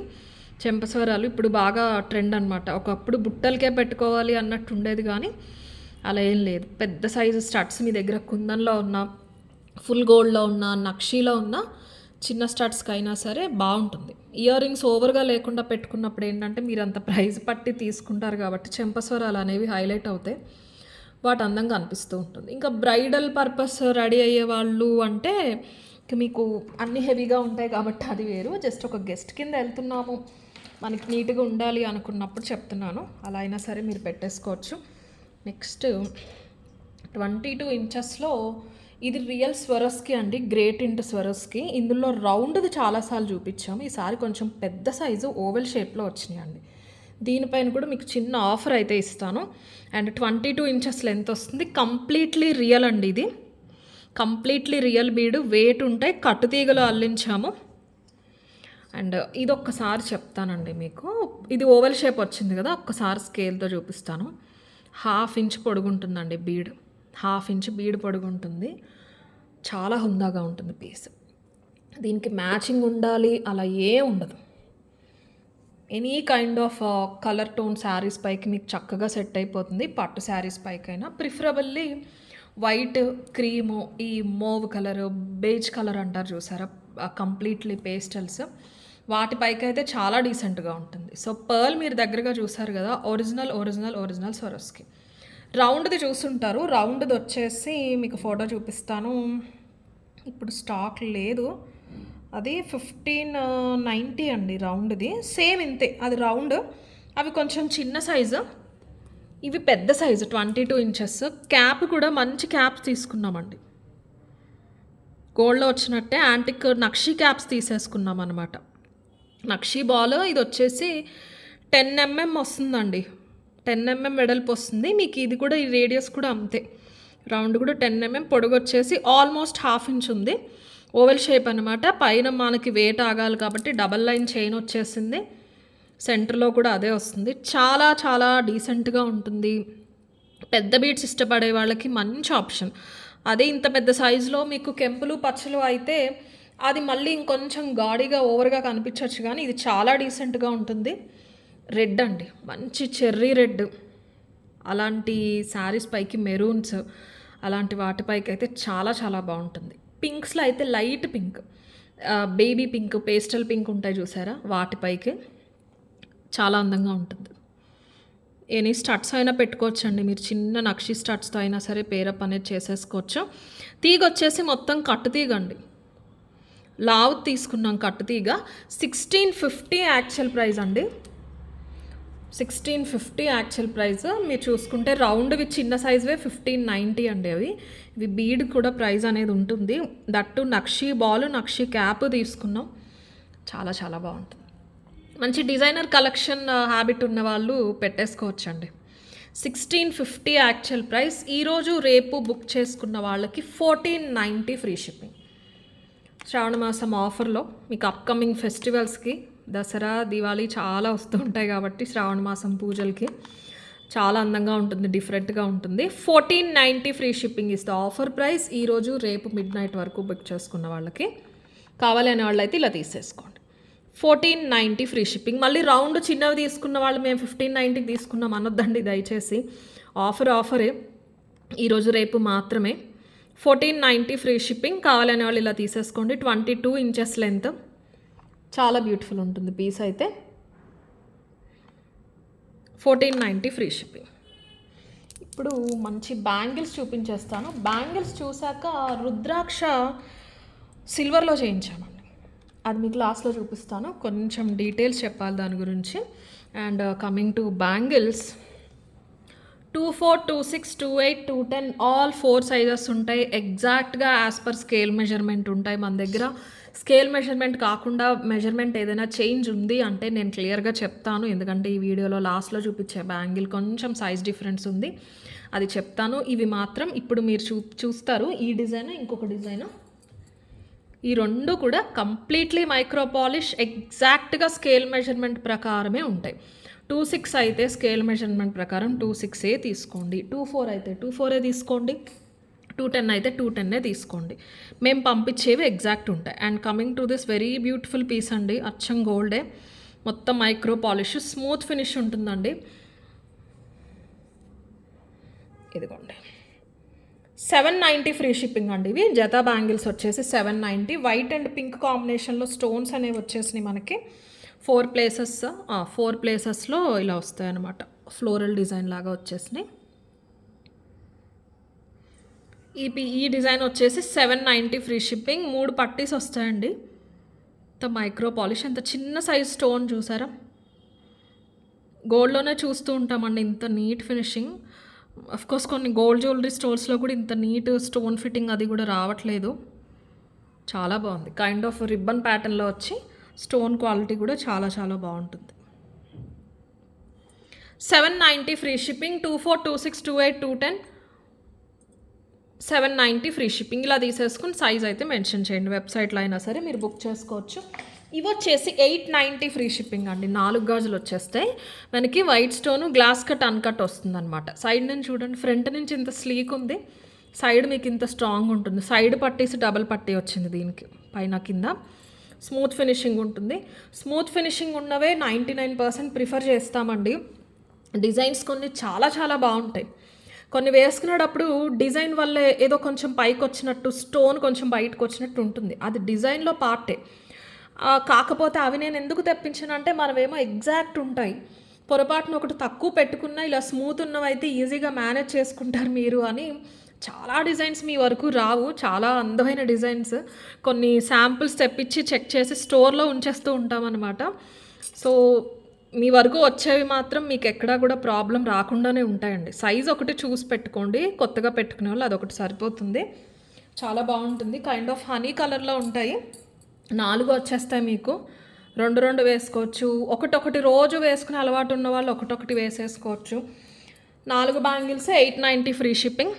చెంపస్వరాలు ఇప్పుడు బాగా ట్రెండ్ అనమాట. ఒకప్పుడు బుట్టలకే పెట్టుకోవాలి అన్నట్టు ఉండేది, కానీ అలా ఏం లేదు. పెద్ద సైజు స్టడ్స్ మీ దగ్గర కుందన్లో ఉన్న, ఫుల్ గోల్డ్లో ఉన్న, నక్షీలో ఉన్న చిన్న స్టడ్స్కి అయినా సరే బాగుంటుంది. ఇయర్ రింగ్స్ ఓవర్గా లేకుండా పెట్టుకున్నప్పుడు ఏంటంటే మీరు అంత ప్రైస్ పట్టి తీసుకుంటారు కాబట్టి చెంపస్వరాలు అనేవి హైలైట్ అవుతాయి, వాటి అందంగా అనిపిస్తూ ఉంటుంది. ఇంకా బ్రైడల్ పర్పస్ రెడీ అయ్యే వాళ్ళు అంటే మీకు అన్ని హెవీగా ఉంటాయి కాబట్టి అది వేరు. జస్ట్ ఒక గెస్ట్ కింద వెళ్తున్నాము, మనకి నీట్గా ఉండాలి అనుకున్నప్పుడు చెప్తున్నాను. అలా అయినా సరే మీరు పెట్టేసుకోవచ్చు. నెక్స్ట్ 22 ఇంచెస్లో ఇది రియల్ స్వరస్కి అండి, గ్రేట్ ఇంట్ స్వరస్కి. ఇందులో రౌండ్ది చాలాసార్లు చూపించాము, ఈసారి కొంచెం పెద్ద సైజు ఓవెల్ షేప్లో వచ్చినాయండి. దీనిపైన కూడా మీకు చిన్న ఆఫర్ అయితే ఇస్తాను. అండ్ 22 ఇంచెస్ లెంత్ వస్తుంది. కంప్లీట్లీ రియల్ అండి ఇది, కంప్లీట్లీ రియల్ బీడు. వెయిట్ ఉంటాయి, కట్టుతీగలు అల్లించాము. అండ్ ఇది ఒక్కసారి చెప్తానండి మీకు. ఇది ఓవెల్ షేప్ వచ్చింది కదా, ఒక్కసారి స్కేల్తో చూపిస్తాను. 1/2 ఇంచ్ పొడుగుంటుందండి బీడ్, 1/2 ఇంచ్ బీడ్ పొడుగుంటుంది. చాలా హుందాగా ఉంటుంది పీస్. దీనికి మ్యాచింగ్ ఉండాలి అలా ఏ ఉండదు. Any kind of colour tone saris పైకి మీకు చక్కగా సెట్ అయిపోతుంది. పట్టు శారీస్ పైకైనా ప్రిఫరబుల్లీ వైట్, క్రీము, ఈ మోవ్ కలర్, బేజ్ కలర్ అంటారు చూసారా, కంప్లీట్లీ పేస్టల్స్, వాటిపైకైతే చాలా డీసెంట్గా ఉంటుంది. సో పర్ల్ మీరు దగ్గరగా చూసారు కదా, ఒరిజినల్ స్వరస్కి. రౌండ్ది చూసుంటారు. రౌండ్ది వచ్చేసి మీకు ఫోటో చూపిస్తాను, ఇప్పుడు స్టాక్ లేదు. అది 1590 అండి రౌండ్ది. సేమ్ ఇంతే, అది రౌండ్. అవి కొంచెం చిన్న సైజు, ఇవి పెద్ద సైజు 22 ఇంచెస్. క్యాప్ కూడా మంచి క్యాప్స్ తీసుకున్నామండి, గోల్డ్లో వచ్చినట్టే యాంటిక్ నక్షీ క్యాప్స్ తీసేసుకున్నాం అనమాట. నక్షీ బాల్ ఇది వచ్చేసి 10 mm వస్తుందండి, 10 mm వెడల్పు వస్తుంది మీకు. ఇది కూడా ఈ రేడియస్ కూడా అంతే, రౌండ్ కూడా 10 mm, పొడుగు వచ్చేసి ఆల్మోస్ట్ 1/2 ఇంచ్ ఉంది. ఓవెల్ షేప్ అనమాట. పైన మనకి వెయిట్ ఆగాలి కాబట్టి డబల్ లైన్ చైన్ వచ్చేసింది. సెంటర్లో కూడా అదే వస్తుంది. చాలా చాలా డీసెంట్గా ఉంటుంది. పెద్ద బీడ్స్ ఇష్టపడే వాళ్ళకి మంచి ఆప్షన్. అదే ఇంత పెద్ద సైజులో మీకు కెంపులు పచ్చలు అయితే అది మళ్ళీ ఇంకొంచెం గాడిగా ఓవర్గా కనిపించవచ్చు, కానీ ఇది చాలా డీసెంట్గా ఉంటుంది. రెడ్ అండి, మంచి చెర్రీ రెడ్, అలాంటి శారీస్ పైకి మెరూన్స్, అలాంటి వాటిపైకి అయితే చాలా చాలా బాగుంటుంది. పింక్స్లో అయితే light pink, baby pink, pastel pink ఉంటాయి చూసారా, వాటిపైకి చాలా అందంగా ఉంటుంది. ఎనీ స్టడ్స్ అయినా పెట్టుకోవచ్చండి మీరు, చిన్న నక్షి స్టడ్స్తో అయినా సరే పేరప్ అనేది చేసేసుకోవచ్చు. తీగ వచ్చేసి మొత్తం కట్టు తీగ అండి, లావు తీసుకున్నాం కట్టు తీగ. 1650 యాక్చువల్ ప్రైస్ అండి, 1650 యాక్చువల్ ప్రైస్. మీరు చూసుకుంటే రౌండ్వి చిన్న సైజ్వే 1590 అండి అవి. ఇవి బీడ్ కూడా ప్రైస్ అనేది ఉంటుంది. That nakshi ball, nakshi cap తీసుకున్నాం, చాలా చాలా బాగుంటుంది. మంచి డిజైనర్ కలెక్షన్ హ్యాబిట్ ఉన్న వాళ్ళు పెట్టేసుకోవచ్చండి. 1650 యాక్చువల్ ప్రైస్. ఈరోజు రేపు బుక్ చేసుకున్న వాళ్ళకి 1490 ఫ్రీ షిప్పింగ్. శ్రావణ మాసం ఆఫర్లో మీకు అప్కమింగ్ ఫెస్టివల్స్కి, దసరా, దివాళీ చాలా వస్తూ ఉంటాయి కాబట్టి శ్రావణ మాసం పూజలకి చాలా అందంగా ఉంటుంది, డిఫరెంట్గా ఉంటుంది. 1490 free shipping is the offer price. ఈరోజు రేపు మిడ్ నైట్ వరకు బుక్ చేసుకున్న వాళ్ళకి, కావాలి అనే వాళ్ళు అయితే ఇలా తీసేసుకోండి. 1490 ఫ్రీ షిప్పింగ్. మళ్ళీ రౌండ్ చిన్నవి తీసుకున్న వాళ్ళు మేము 1590 తీసుకున్నాం అనొద్దండి దయచేసి. ఆఫరే, ఈరోజు రేపు మాత్రమే. 1490 ఫ్రీ షిప్పింగ్. కావాలనే వాళ్ళు ఇలా తీసేసుకోండి. 22 ఇంచెస్ లెంత్, చాలా బ్యూటిఫుల్ ఉంటుంది పీస్ అయితే. 1490 ఫ్రీ షిప్పింగ్. ఇప్పుడు మంచి బ్యాంగిల్స్ చూపించేస్తాను. బ్యాంగిల్స్ చూశాక రుద్రాక్ష సిల్వర్లో చేయించామండి, అది మీకు లాస్ట్లో చూపిస్తాను. కొంచెం డీటెయిల్స్ చెప్పాలి దాని గురించి. And coming to bangles, 24, 26, 28, 210 all 4 sizes ఉంటాయి. ఎగ్జాక్ట్గా యాజ్ పర్ స్కేల్ మెజర్మెంట్ ఉంటాయి మన దగ్గర. స్కేల్ మెజర్మెంట్ కాకుండా మెజర్మెంట్ ఏదైనా చేంజ్ ఉంది అంటే నేను క్లియర్గా చెప్తాను, ఎందుకంటే ఈ వీడియోలో లాస్ట్లో చూపించే బ్యాంగిల్ కొంచెం సైజ్ డిఫరెన్స్ ఉంది, అది చెప్తాను. ఇవి మాత్రం ఇప్పుడు మీరు చూస్తారు, ఈ డిజైన్, ఇంకొక డిజైన్, ఈ రెండు కూడా కంప్లీట్లీ మైక్రో పాలిష్, ఎగ్జాక్ట్గా స్కేల్ మెజర్మెంట్ ప్రకారమే ఉంటాయి. 26 అయితే స్కేల్ మెజర్మెంట్ ప్రకారం 26 తీసుకోండి, 24 అయితే 24 తీసుకోండి, 210 అయితే 210 తీసుకోండి. మేము పంపించేవి ఎగ్జాక్ట్ ఉంటాయి. And coming to this very beautiful piece అండి, అచ్చం గోల్డే, మొత్తం మైక్రో పాలిష్, స్మూత్ ఫినిష్ ఉంటుందండి. ఇదిగోండి 790 ఫ్రీ షిప్పింగ్ అండి. ఇవి జతా బ్యాంగిల్స్ వచ్చేసి 790. వైట్ అండ్ పింక్ కాంబినేషన్లో స్టోన్స్ అనేవి వచ్చేసినాయి మనకి. 4 ప్లేసెస్లో ఇలా వస్తాయి అన్నమాట, ఫ్లోరల్ డిజైన్ లాగా వచ్చేసినాయి. ఈ డిజైన్ వచ్చేసి 790 ఫ్రీ షిప్పింగ్. 3 పట్టీస్ వస్తాయండి. ఇంత మైక్రో పాలిష్, ఎంత చిన్న సైజ్ స్టోన్ చూసారా, గోల్డ్లోనే చూస్తూ ఉంటామండి ఇంత నీట్ ఫినిషింగ్. అఫ్కోర్స్ కొన్ని గోల్డ్ జ్యువెలరీ స్టోర్స్లో కూడా ఇంత నీట్ స్టోన్ ఫిట్టింగ్ అది కూడా రావట్లేదు. చాలా బాగుంది, కైండ్ ఆఫ్ రిబ్బన్ ప్యాటర్న్లో వచ్చి స్టోన్ క్వాలిటీ కూడా చాలా చాలా బాగుంటుంది. 790 ఫ్రీ షిప్పింగ్. 24, 26, 28, 210 790 free shipping. ఇలా తీసేసుకుని సైజ్ అయితే మెన్షన్ చేయండి, వెబ్సైట్లో అయినా సరే మీరు బుక్ చేసుకోవచ్చు. ఇవి వచ్చేసి 890 ఫ్రీ షిప్పింగ్ అండి. 4 గాజులు వచ్చేస్తాయి మనకి. White stone, glass cut, uncut వస్తుంది అనమాట. సైడ్ నుంచి చూడండి, ఫ్రంట్ నుంచి ఇంత స్లీక్ ఉంది, సైడ్ మీకు ఇంత స్ట్రాంగ్ ఉంటుంది. సైడ్ పట్టేసి డబల్ పట్టీ వచ్చింది దీనికి, పైన కింద స్మూత్ ఫినిషింగ్ ఉంటుంది. స్మూత్ ఫినిషింగ్ ఉన్నవే 99% ప్రిఫర్ చేస్తామండి. డిజైన్స్ కొన్ని చాలా చాలా బాగుంటాయి, కొన్ని వేసుకునేటప్పుడు డిజైన్ వల్లే ఏదో కొంచెం పైకి వచ్చినట్టు, స్టోన్ కొంచెం బయటకు వచ్చినట్టు ఉంటుంది, అది డిజైన్లో పార్టే. కాకపోతే అవి నేను ఎందుకు తెప్పించానంటే మనమేమో ఎగ్జాక్ట్ ఉంటాయి, పొరపాటున ఒకటి తక్కువ పెట్టుకున్నా ఇలా స్మూత్ ఉన్నవైతే ఈజీగా మేనేజ్ చేసుకుంటారు మీరు అని చాలా డిజైన్స్ మీ వరకు రావు, చాలా అందమైన డిజైన్స్. కొన్ని శాంపిల్స్ తెప్పించి చెక్ చేసి స్టోర్లో ఉంచేస్తూ ఉంటామన్నమాట. సో మీ వరకు వచ్చేవి మాత్రం మీకు ఎక్కడా కూడా ప్రాబ్లం రాకుండానే ఉంటాయండి. సైజ్ ఒకటి చూసి పెట్టుకోండి, కొత్తగా పెట్టుకునే వాళ్ళు అదొకటి సరిపోతుంది. చాలా బాగుంటుంది, కైండ్ ఆఫ్ హనీ కలర్లో ఉంటాయి. 4 వచ్చేస్తాయి మీకు, 2 వేసుకోవచ్చు. ఒకటొకటి రోజు వేసుకునే అలవాటు ఉన్న వాళ్ళు ఒకటొకటి వేసేసుకోవచ్చు. 4 bangles 890 free shipping.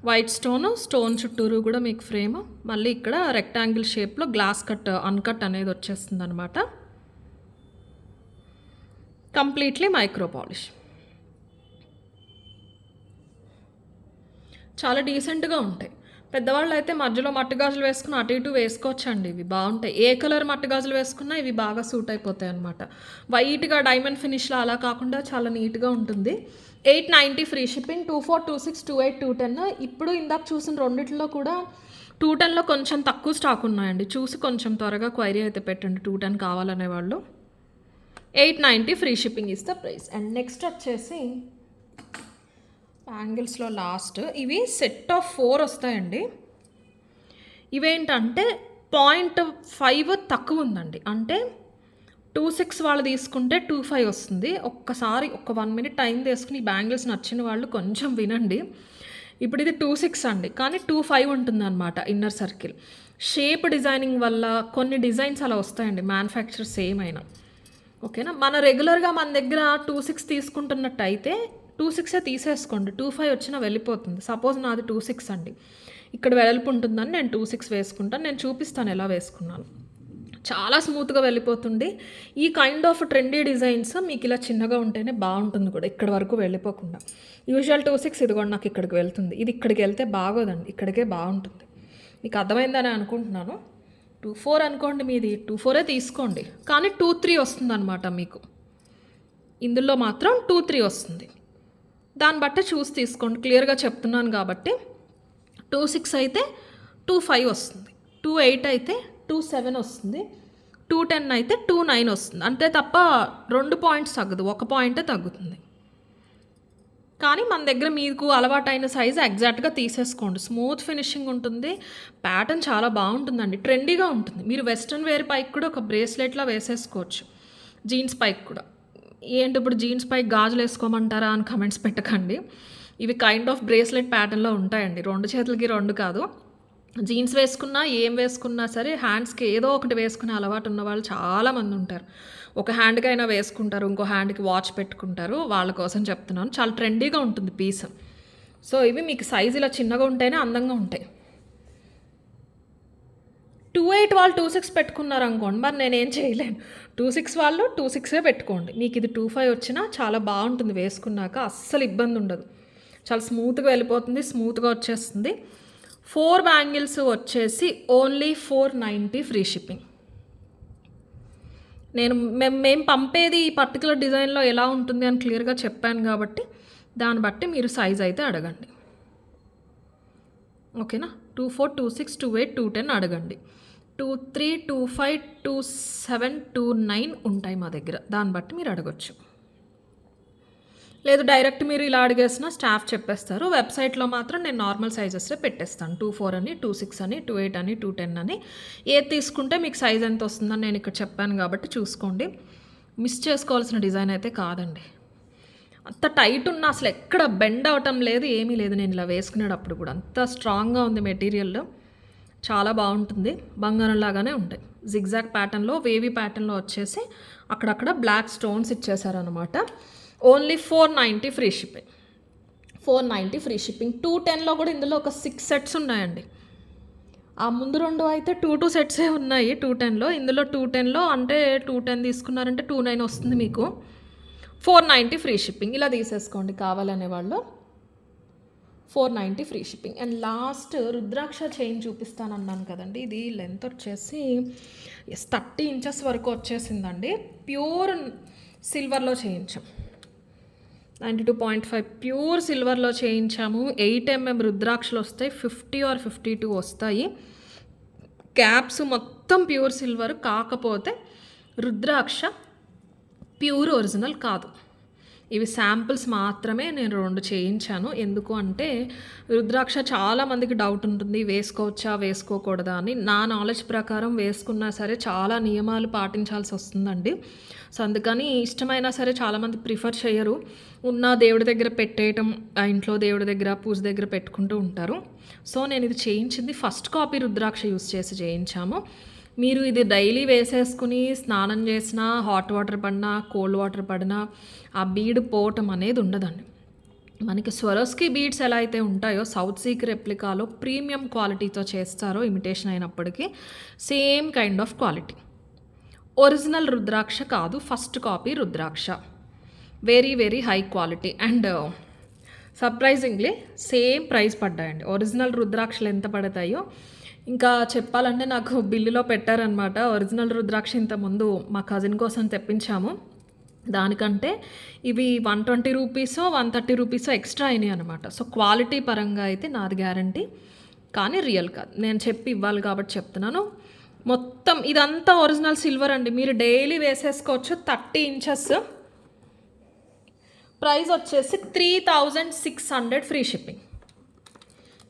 White stone చుట్టూరు కూడా మీకు ఫ్రేమ్, మళ్ళీ ఇక్కడ రెక్టాంగిల్ షేప్లో గ్లాస్ కట్, అన్కట్ అనేది వచ్చేస్తుంది అనమాట. కంప్లీట్లీ మైక్రో పాలిష్, చాలా డీసెంట్గా ఉంటాయి. పెద్దవాళ్ళు అయితే మధ్యలో మట్టి గాజులు వేసుకుని అటు ఇటు వేసుకోవచ్చండి. ఇవి బాగుంటాయి. ఏ కలర్ మట్టి గాజులు వేసుకున్నా ఇవి బాగా సూట్ అయిపోతాయి అనమాట. వైట్గా డైమండ్ ఫినిష్లో అలా కాకుండా చాలా నీట్గా ఉంటుంది. 890 ఫ్రీ షిప్పింగ్. 24, 26, 28, 210. ఇప్పుడు ఇందాక చూసిన రెండిట్లో కూడా 210లో కొంచెం తక్కువ స్టాక్ ఉన్నాయండి. చూసి కొంచెం త్వరగా క్వైరీ అయితే పెట్టండి 210 కావాలనే వాళ్ళు. 890 free shipping is the price. And next వచ్చేసి బ్యాంగిల్స్లో లాస్ట్ ఇవి సెట్ ఆఫ్ 4 వస్తాయండి. ఇవేంటంటే 0.5 తక్కువ ఉందండి. అంటే 26 వాళ్ళు తీసుకుంటే 25 వస్తుంది. ఒక్కసారి ఒక 1 మినిట్ టైం తీసుకుని ఈ బ్యాంగిల్స్ నచ్చిన వాళ్ళు కొంచెం వినండి. ఇప్పుడు ఇది 26 అండి, కానీ 25 ఉంటుందన్నమాట ఇన్నర్ సర్కిల్. షేప్ డిజైనింగ్ వల్ల కొన్ని డిజైన్స్ అలా వస్తాయండి, మ్యానుఫ్యాక్చర్ సేమ్ అయినా. ఓకేనా, మన రెగ్యులర్గా మన దగ్గర 26 తీసుకుంటున్నట్టయితే 26 తీసేసుకోండి, 25 వచ్చినా వెళ్ళిపోతుంది. సపోజ్ నాది 26 అండి, ఇక్కడ వెడల్పు ఉంటుందని నేను 26 వేసుకుంటాను. నేను చూపిస్తాను ఎలా వేసుకున్నాను. చాలా స్మూత్గా వెళ్ళిపోతుంది. ఈ కైండ్ ఆఫ్ ట్రెండీ డిజైన్స్ మీకు ఇలా చిన్నగా ఉంటేనే బాగుంటుంది కూడా, ఇక్కడ వరకు వెళ్ళిపోకుండా. యూజువల్ 26 ఇది కూడా నాకు ఇక్కడికి వెళ్తుంది, ఇది ఇక్కడికి వెళ్తే బాగోదండి, ఇక్కడికే బాగుంటుంది. మీకు అర్థమైందని అనుకుంటున్నాను. 24 అనుకోండి, మీది 24 తీసుకోండి, కానీ 23 వస్తుంది అనమాట మీకు. ఇందులో మాత్రం 23 వస్తుంది. దాన్ని బట్టి చూసి తీసుకోండి, క్లియర్గా చెప్తున్నాను కాబట్టి. 26 అయితే 25 వస్తుంది, 28 అయితే 27 వస్తుంది, 210 అయితే 29 వస్తుంది. అంతే తప్ప 2 పాయింట్స్ తగ్గదు, 1 పాయింటే తగ్గుతుంది. కానీ మన దగ్గర మీకు అలవాటైన సైజు ఎగ్జాక్ట్గా తీసేసుకోండి. స్మూత్ ఫినిషింగ్ ఉంటుంది, ప్యాటర్న్ చాలా బాగుంటుందండి, ట్రెండీగా ఉంటుంది. మీరు వెస్ట్రన్ వేర్ పైకి కూడా ఒక బ్రేస్లెట్లా వేసేసుకోవచ్చు, జీన్స్ పైకి కూడా. ఏంటి ఇప్పుడు జీన్స్ పైకి గాజులు వేసుకోమంటారా అని కమెంట్స్ పెట్టకండి. ఇవి కైండ్ ఆఫ్ బ్రేస్లెట్ ప్యాటర్న్లో ఉంటాయండి, 2 చేతులకి 2 కాదు. జీన్స్ వేసుకున్నా ఏం వేసుకున్నా సరే హ్యాండ్స్కి ఏదో ఒకటి వేసుకునే అలవాటు ఉన్న వాళ్ళు చాలామంది ఉంటారు. ఒక హ్యాండ్కి అయినా వేసుకుంటారు, ఇంకో హ్యాండ్కి వాచ్ పెట్టుకుంటారు. వాళ్ళ కోసం చెప్తున్నాను, చాలా ట్రెండీగా ఉంటుంది పీస్. సో ఇవి మీకు సైజు ఇలా చిన్నగా ఉంటేనే అందంగా ఉంటాయి. 28 వాళ్ళు 26 పెట్టుకున్నారు అనుకోండి, మరి నేనేం చేయలేను. 26 వాళ్ళు 26 పెట్టుకోండి. మీకు ఇది 25 వచ్చినా చాలా బాగుంటుంది వేసుకున్నాక, అస్సలు ఇబ్బంది ఉండదు. చాలా స్మూత్గా వెళ్ళిపోతుంది, స్మూత్గా వచ్చేస్తుంది. 4 బ్యాంగిల్స్ వచ్చేసి ఓన్లీ 490 ఫ్రీ షిప్పింగ్. మేము పంపేది ఈ పర్టికులర్ డిజైన్లో ఎలా ఉంటుంది అని క్లియర్గా చెప్పాను కాబట్టి దాన్ని బట్టి మీరు సైజ్ అయితే అడగండి. ఓకేనా, 24, 26, 28, 210 అడగండి. 23, 25, 27, 29 ఉంటాయి మా దగ్గర, దాన్ని బట్టి మీరు అడగొచ్చు. లేదు డైరెక్ట్ మీరు ఇలా అడిగేసిన స్టాఫ్ చెప్పేస్తారు. వెబ్సైట్లో మాత్రం నేను నార్మల్ సైజెస్లో పెట్టేస్తాను, 24 అని, 26 అని, 28 అని, 210 అని. ఏది తీసుకుంటే మీకు సైజ్ ఎంత వస్తుందని నేను ఇక్కడ చెప్పాను కాబట్టి చూసుకోండి. మిస్ చేసుకోవాల్సిన డిజైన్ అయితే కాదండి. అంత టైట్ ఉన్న అసలు ఎక్కడ బెండ్ అవటం లేదు, ఏమీ లేదు. నేను ఇలా వేసుకునేటప్పుడు కూడా అంత స్ట్రాంగ్గా ఉంది మెటీరియల్, చాలా బాగుంటుంది. బంగారం లాగానే ఉంటాయి. జిగ్జాగ్ ప్యాటర్న్లో, వేవీ ప్యాటర్న్లో వచ్చేసి అక్కడక్కడ బ్లాక్ స్టోన్స్ ఇచ్చేసారనమాట. Only 490 free shipping. 490 free shipping. 210లో కూడా ఇందులో ఒక 6 సెట్స్ ఉన్నాయండి. ఆ ముందు 2 అయితే 2 సెట్సే ఉన్నాయి 210లో. ఇందులో 210లో అంటే 210 తీసుకున్నారంటే 29 వస్తుంది మీకు. 490 ఫ్రీ షిప్పింగ్. ఇలా తీసేసుకోండి కావాలనే వాళ్ళు. 490 free shipping. And last rudraksha chain చూపిస్తానన్నాను కదండి, ఇది లెంత్ వచ్చేసి 30 ఇంచెస్ వరకు వచ్చేసిందండి. ప్యూర్ సిల్వర్లో చేయించాం, 92.5 ప్యూర్ సిల్వర్లో చేయించాము. 8 mm రుద్రాక్షలు వస్తాయి, 50 or 52 వస్తాయి. క్యాప్స్ మొత్తం ప్యూర్ సిల్వర్, కాకపోతే రుద్రాక్ష ప్యూర్ ఒరిజినల్ కాదు. ఇవి శాంపిల్స్ మాత్రమే నేను 2 చేయించాను. ఎందుకు అంటే రుద్రాక్ష చాలామందికి డౌట్ ఉంటుంది, వేసుకోవచ్చా వేసుకోకూడదా అని. నా నాలెడ్జ్ ప్రకారం వేసుకున్నా సరే చాలా నియమాలు పాటించాల్సి వస్తుందండి. సో అందుకని ఇష్టమైనా సరే చాలామంది ప్రిఫర్ చేయరు, ఉన్న దేవుడి దగ్గర పెట్టేయటం, ఇంట్లో దేవుడి దగ్గర పూజ దగ్గర పెట్టుకుంటూ ఉంటారు. సో నేను ఇది చేయించింది ఫస్ట్ కాపీ రుద్రాక్ష యూస్ చేసి చేయించాము. మీరు ఇది డైలీ వేసేసుకుని స్నానం చేసినా, హాట్ వాటర్ పడినా, కోల్డ్ వాటర్ పడినా ఆ బీడ్ పోవటం అనేది ఉండదండి. మనకి స్వరోస్కి బీడ్స్ ఎలా అయితే ఉంటాయో, సౌత్ సీక్ రెప్లికాలో ప్రీమియం క్వాలిటీతో చేస్తారో, ఇమిటేషన్ అయినప్పటికీ same kind of quality. Original rudraksha కాదు, first copy rudraksha. Very very high quality. And surprisingly same price పడ్డాయండి. ఒరిజినల్ రుద్రాక్షలు ఎంత పడతాయో ఇంకా చెప్పాలంటే నాకు బిల్లులో పెట్టారనమాట. ఒరిజినల్ రుద్రాక్ష ఇంతకుముందు మా కజిన్ కోసం తెప్పించాము. దానికంటే ఇవి 120 రూపీసో 130 రూపీసో ఎక్స్ట్రా అయినాయి అనమాట. సో క్వాలిటీ పరంగా అయితే నాది గ్యారంటీ, కానీ రియల్ కాదు. నేను చెప్పి ఇవ్వాలి కాబట్టి చెప్తున్నాను. మొత్తం ఇదంతా ఒరిజినల్ సిల్వర్ అండి. మీరు డైలీ వేసేసుకోవచ్చు. 30 ఇంచెస్. ప్రైస్ వచ్చేసి 3600 free shipping.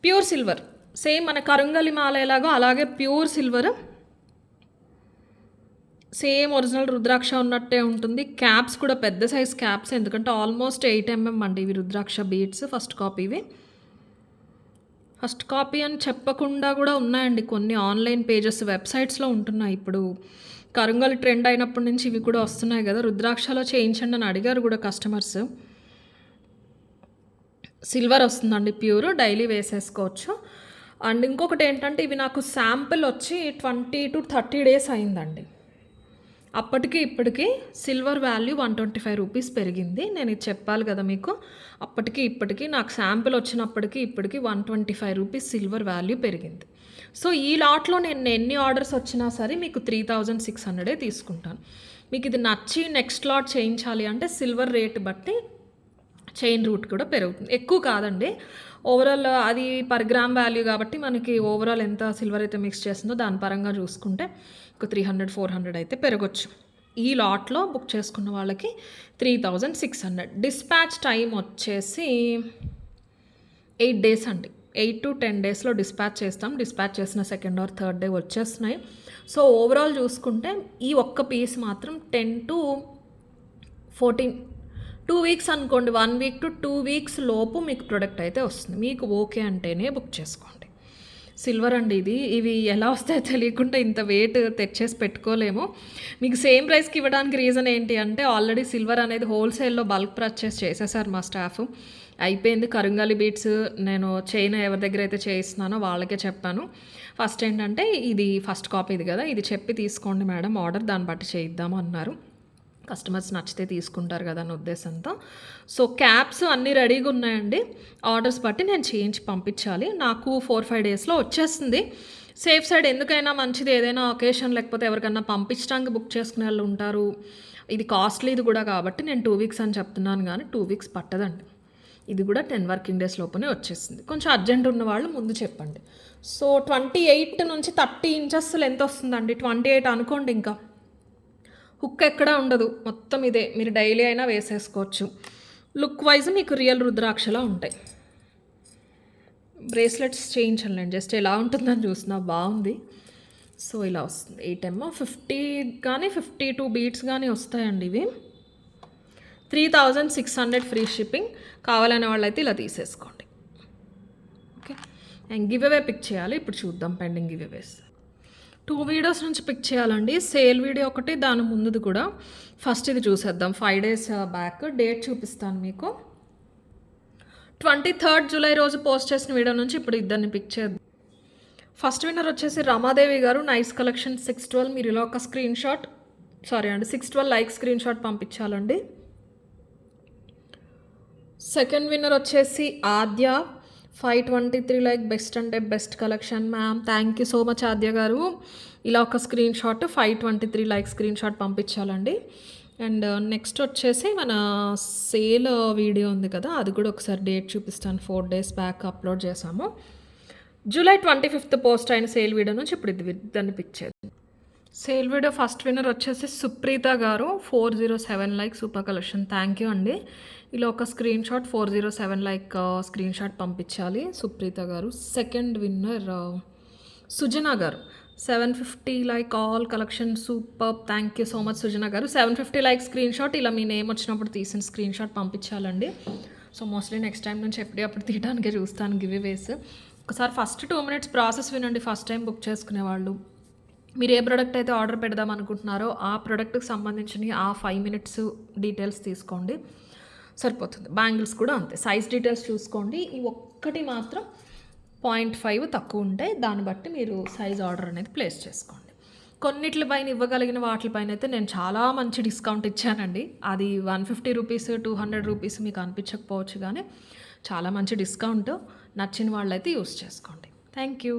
Pure silver, same మన కరుంగలి మాల ఎలాగో అలాగే ప్యూర్ సిల్వర్, సేమ్ ఒరిజినల్ రుద్రాక్ష ఉన్నట్టే ఉంటుంది. క్యాప్స్ కూడా పెద్ద సైజ్ క్యాప్స్, ఎందుకంటే ఆల్మోస్ట్ 8 mm అండి ఇవి రుద్రాక్ష బీడ్స్. ఫస్ట్ కాపీ ఇవి. ఫస్ట్ కాపీ అని చెప్పకుండా కూడా ఉన్నాయండి కొన్ని ఆన్లైన్ పేజెస్, వెబ్సైట్స్లో ఉంటున్నాయి. ఇప్పుడు కరుంగలి ట్రెండ్ అయినప్పటి నుంచి ఇవి కూడా వస్తున్నాయి కదా. రుద్రాక్షలో చేయించండి అని అడిగారు కూడా కస్టమర్స్. సిల్వర్ వస్తుందండి ప్యూర్, డైలీ వేసేసుకోవచ్చు. అండ్ ఇంకొకటి ఏంటంటే ఇవి నాకు శాంపిల్ వచ్చి 20 to 30 days అయిందండి. అప్పటికి ఇప్పటికి సిల్వర్ వాల్యూ 125 రూపీస్ పెరిగింది. నేను ఇది చెప్పాలి కదా మీకు. అప్పటికి ఇప్పటికి నాకు శాంపిల్ వచ్చినప్పటికి ఇప్పటికి 125 రూపీస్ సిల్వర్ వాల్యూ పెరిగింది. సో ఈ లాట్లో నేను ఎన్ని ఆర్డర్స్ వచ్చినా సరే మీకు 3600 తీసుకుంటాను. మీకు ఇది నచ్చి నెక్స్ట్ లాట్ చేయించాలి అంటే సిల్వర్ రేట్ బట్టి చైన్ రూట్ కూడా పెరుగుతుంది. ఎక్కువ కాదండి, ఓవరాల్ అది పర్ గ్రామ్ వాల్యూ కాబట్టి మనకి ఓవరాల్ ఎంత సిల్వర్ అయితే మిక్స్ చేస్తుందో దాని పరంగా చూసుకుంటే ఒక 300-400 అయితే పెరగచ్చు. ఈ లాట్లో బుక్ చేసుకున్న వాళ్ళకి 3600. డిస్పాచ్ టైం వచ్చేసి 8 days అండి. 8 to 10 daysలో డిస్పాచ్ చేస్తాం. డిస్పాచ్ చేసిన సెకండ్ ఆర్ థర్డ్ డే వచ్చేస్తున్నాయి. సో ఓవరాల్ చూసుకుంటే ఈ ఒక్క పీస్ మాత్రం 10 to 14, 2 weeks అనుకోండి. 1 week to 2 weeks లోపు మీకు ప్రోడక్ట్ అయితే వస్తుంది. మీకు ఓకే అంటేనే బుక్ చేసుకోండి. సిల్వర్ అండి ఇది. ఇవి ఎలా వస్తాయో తెలియకుండా ఇంత వెయిట్ తెచ్చేసి పెట్టుకోలేము. మీకు సేమ్ ప్రైస్కి ఇవ్వడానికి రీజన్ ఏంటి అంటే ఆల్రెడీ సిల్వర్ అనేది హోల్సేల్లో బల్క్ పర్చేస్ చేసేసారు మా స్టాఫ్. అయిపోయింది. కరుంగలి బీట్స్ నేను చైన్ ఎవరి దగ్గర అయితే చేయిస్తున్నానో వాళ్ళకే చెప్పాను. ఫస్ట్ ఏంటంటే ఇది ఫస్ట్ కాపీ ఇది కదా, ఇది చెప్పి తీసుకోండి మేడం ఆర్డర్, దాన్ని బట్టి చేయిద్దాము అన్నారు. కస్టమర్స్ నచ్చితే తీసుకుంటారు కదా అన్న ఉద్దేశంతో. సో క్యాప్స్ అన్నీ రెడీగా ఉన్నాయండి. ఆర్డర్స్ బట్టి నేను చేయించి పంపించాలి. నాకు 4-5 daysలో వచ్చేస్తుంది. సేఫ్ సైడ్ ఎందుకైనా మంచిది. ఏదైనా ఒకేషన్ లేకపోతే ఎవరికైనా పంపించడానికి బుక్ చేసుకునే వాళ్ళు ఉంటారు. ఇది కాస్ట్లీది కూడా కాబట్టి నేను 2 weeks అని చెప్తున్నాను, కానీ 2 weeks పట్టదండి. ఇది కూడా 10 working days లోపునే వచ్చేస్తుంది. కొంచెం అర్జెంట్ ఉన్న వాళ్ళు ముందు చెప్పండి. సో 28 నుంచి 30 inches లెంత్ వస్తుందండి. 28 అనుకోండి. ఇంకా హుక్ ఎక్కడ ఉండదు, మొత్తం ఇదే. మీరు డైలీ అయినా వేసేసుకోవచ్చు. లుక్ వైజ్ మీకు రియల్ రుద్రాక్షలా ఉంటాయి. బ్రేస్లెట్స్ చేయించండి, జస్ట్ ఎలా ఉంటుందని చూస్తున్నా, బాగుంది. సో ఇలా వస్తుంది. 8 mm 50 కానీ 52 beads కానీ వస్తాయండి ఇవి. 3600 ఫ్రీ షిప్పింగ్. కావాలనే వాళ్ళైతే ఇలా తీసేసుకోండి. Okay, and giveaway pick చేయాలి. ఇప్పుడు చూద్దాం పెండింగ్ గివ్ అవేస్. 2 videos నుంచి పిక్ చేయాలండి. సేల్ వీడియో ఒకటి, దాని ముందుది కూడా. ఫస్ట్ ఇది చూసేద్దాం. 5 days బ్యాక్ డేట్ చూపిస్తాను మీకు. 23rd July రోజు పోస్ట్ చేసిన వీడియో నుంచి ఇప్పుడు ఇద్దరిని పిక్ చేద్దాం. ఫస్ట్ విన్నర్ వచ్చేసి రమాదేవి గారు, నైస్ కలెక్షన్ 612. మీరు ఇలా ఒక screenshot, 612 like screenshot పంపించాలండి. సెకండ్ విన్నర్ వచ్చేసి ఆద్య, 523 లైక్. బెస్ట్ అంటే best collection ma'am, thank you so much Aadya garu. ఇలా ఒక screenshot 523 like screenshot పంపించాలండి. అండ్ నెక్స్ట్ వచ్చేసి మన సేల్ వీడియో ఉంది కదా, అది కూడా ఒకసారి డేట్ చూపిస్తాను. 4 days బ్యాక్ అప్లోడ్ చేసాము. July 25th పోస్ట్ అయిన సేల్ వీడియో నుంచి ఇప్పుడు దాన్ని పిక్ చేద్దాం. సేల్ వీడియో ఫస్ట్ విన్నర్ వచ్చేసి Supreetha garu, 407 like. Super collection, thank you అండి. ఇలా ఒక screenshot 407 like screenshot పంపించాలి Supreetha garu. Second winner Sujana garu, 750 like. All collection super, thank you so much Sujana garu. 750 like screen shot. ఇలా మీ నేమ్ వచ్చినప్పుడు తీసిన స్క్రీన్ షాట్ పంపించాలండి. సో మోస్ట్లీ నెక్స్ట్ టైం నుంచి ఎప్పుడప్పుడు తీయడానికే చూస్తాను గివ్ అవేస్. ఒకసారి ఫస్ట్ 2 minutes ప్రాసెస్ వినండి. ఫస్ట్ టైం బుక్ చేసుకునే వాళ్ళు, మీరు ఏ ప్రోడక్ట్ అయితే ఆర్డర్ పెడదాం అనుకుంటున్నారో ఆ ప్రోడక్ట్కి సంబంధించిన ఆ 5 minutes డీటెయిల్స్ తీసుకోండి, సరిపోతుంది. బ్యాంగిల్స్ కూడా అంతే, సైజ్ డీటెయిల్స్ చూసుకోండి. ఈ ఒక్కటి మాత్రం 0.5 తక్కువ ఉంటాయి, దాన్ని బట్టి మీరు సైజ్ ఆర్డర్ అనేది ప్లేస్ చేసుకోండి. కొన్నిట్లపైన ఇవ్వగలిగిన వాటిపైన అయితే నేను చాలా మంచి డిస్కౌంట్ ఇచ్చానండి. అది 150 రూపీస్ 200 రూపీస్ మీకు అనిపించకపోవచ్చు, కానీ చాలా మంచి డిస్కౌంట్. నచ్చిన వాళ్ళైతే యూస్ చేసుకోండి. Thank you.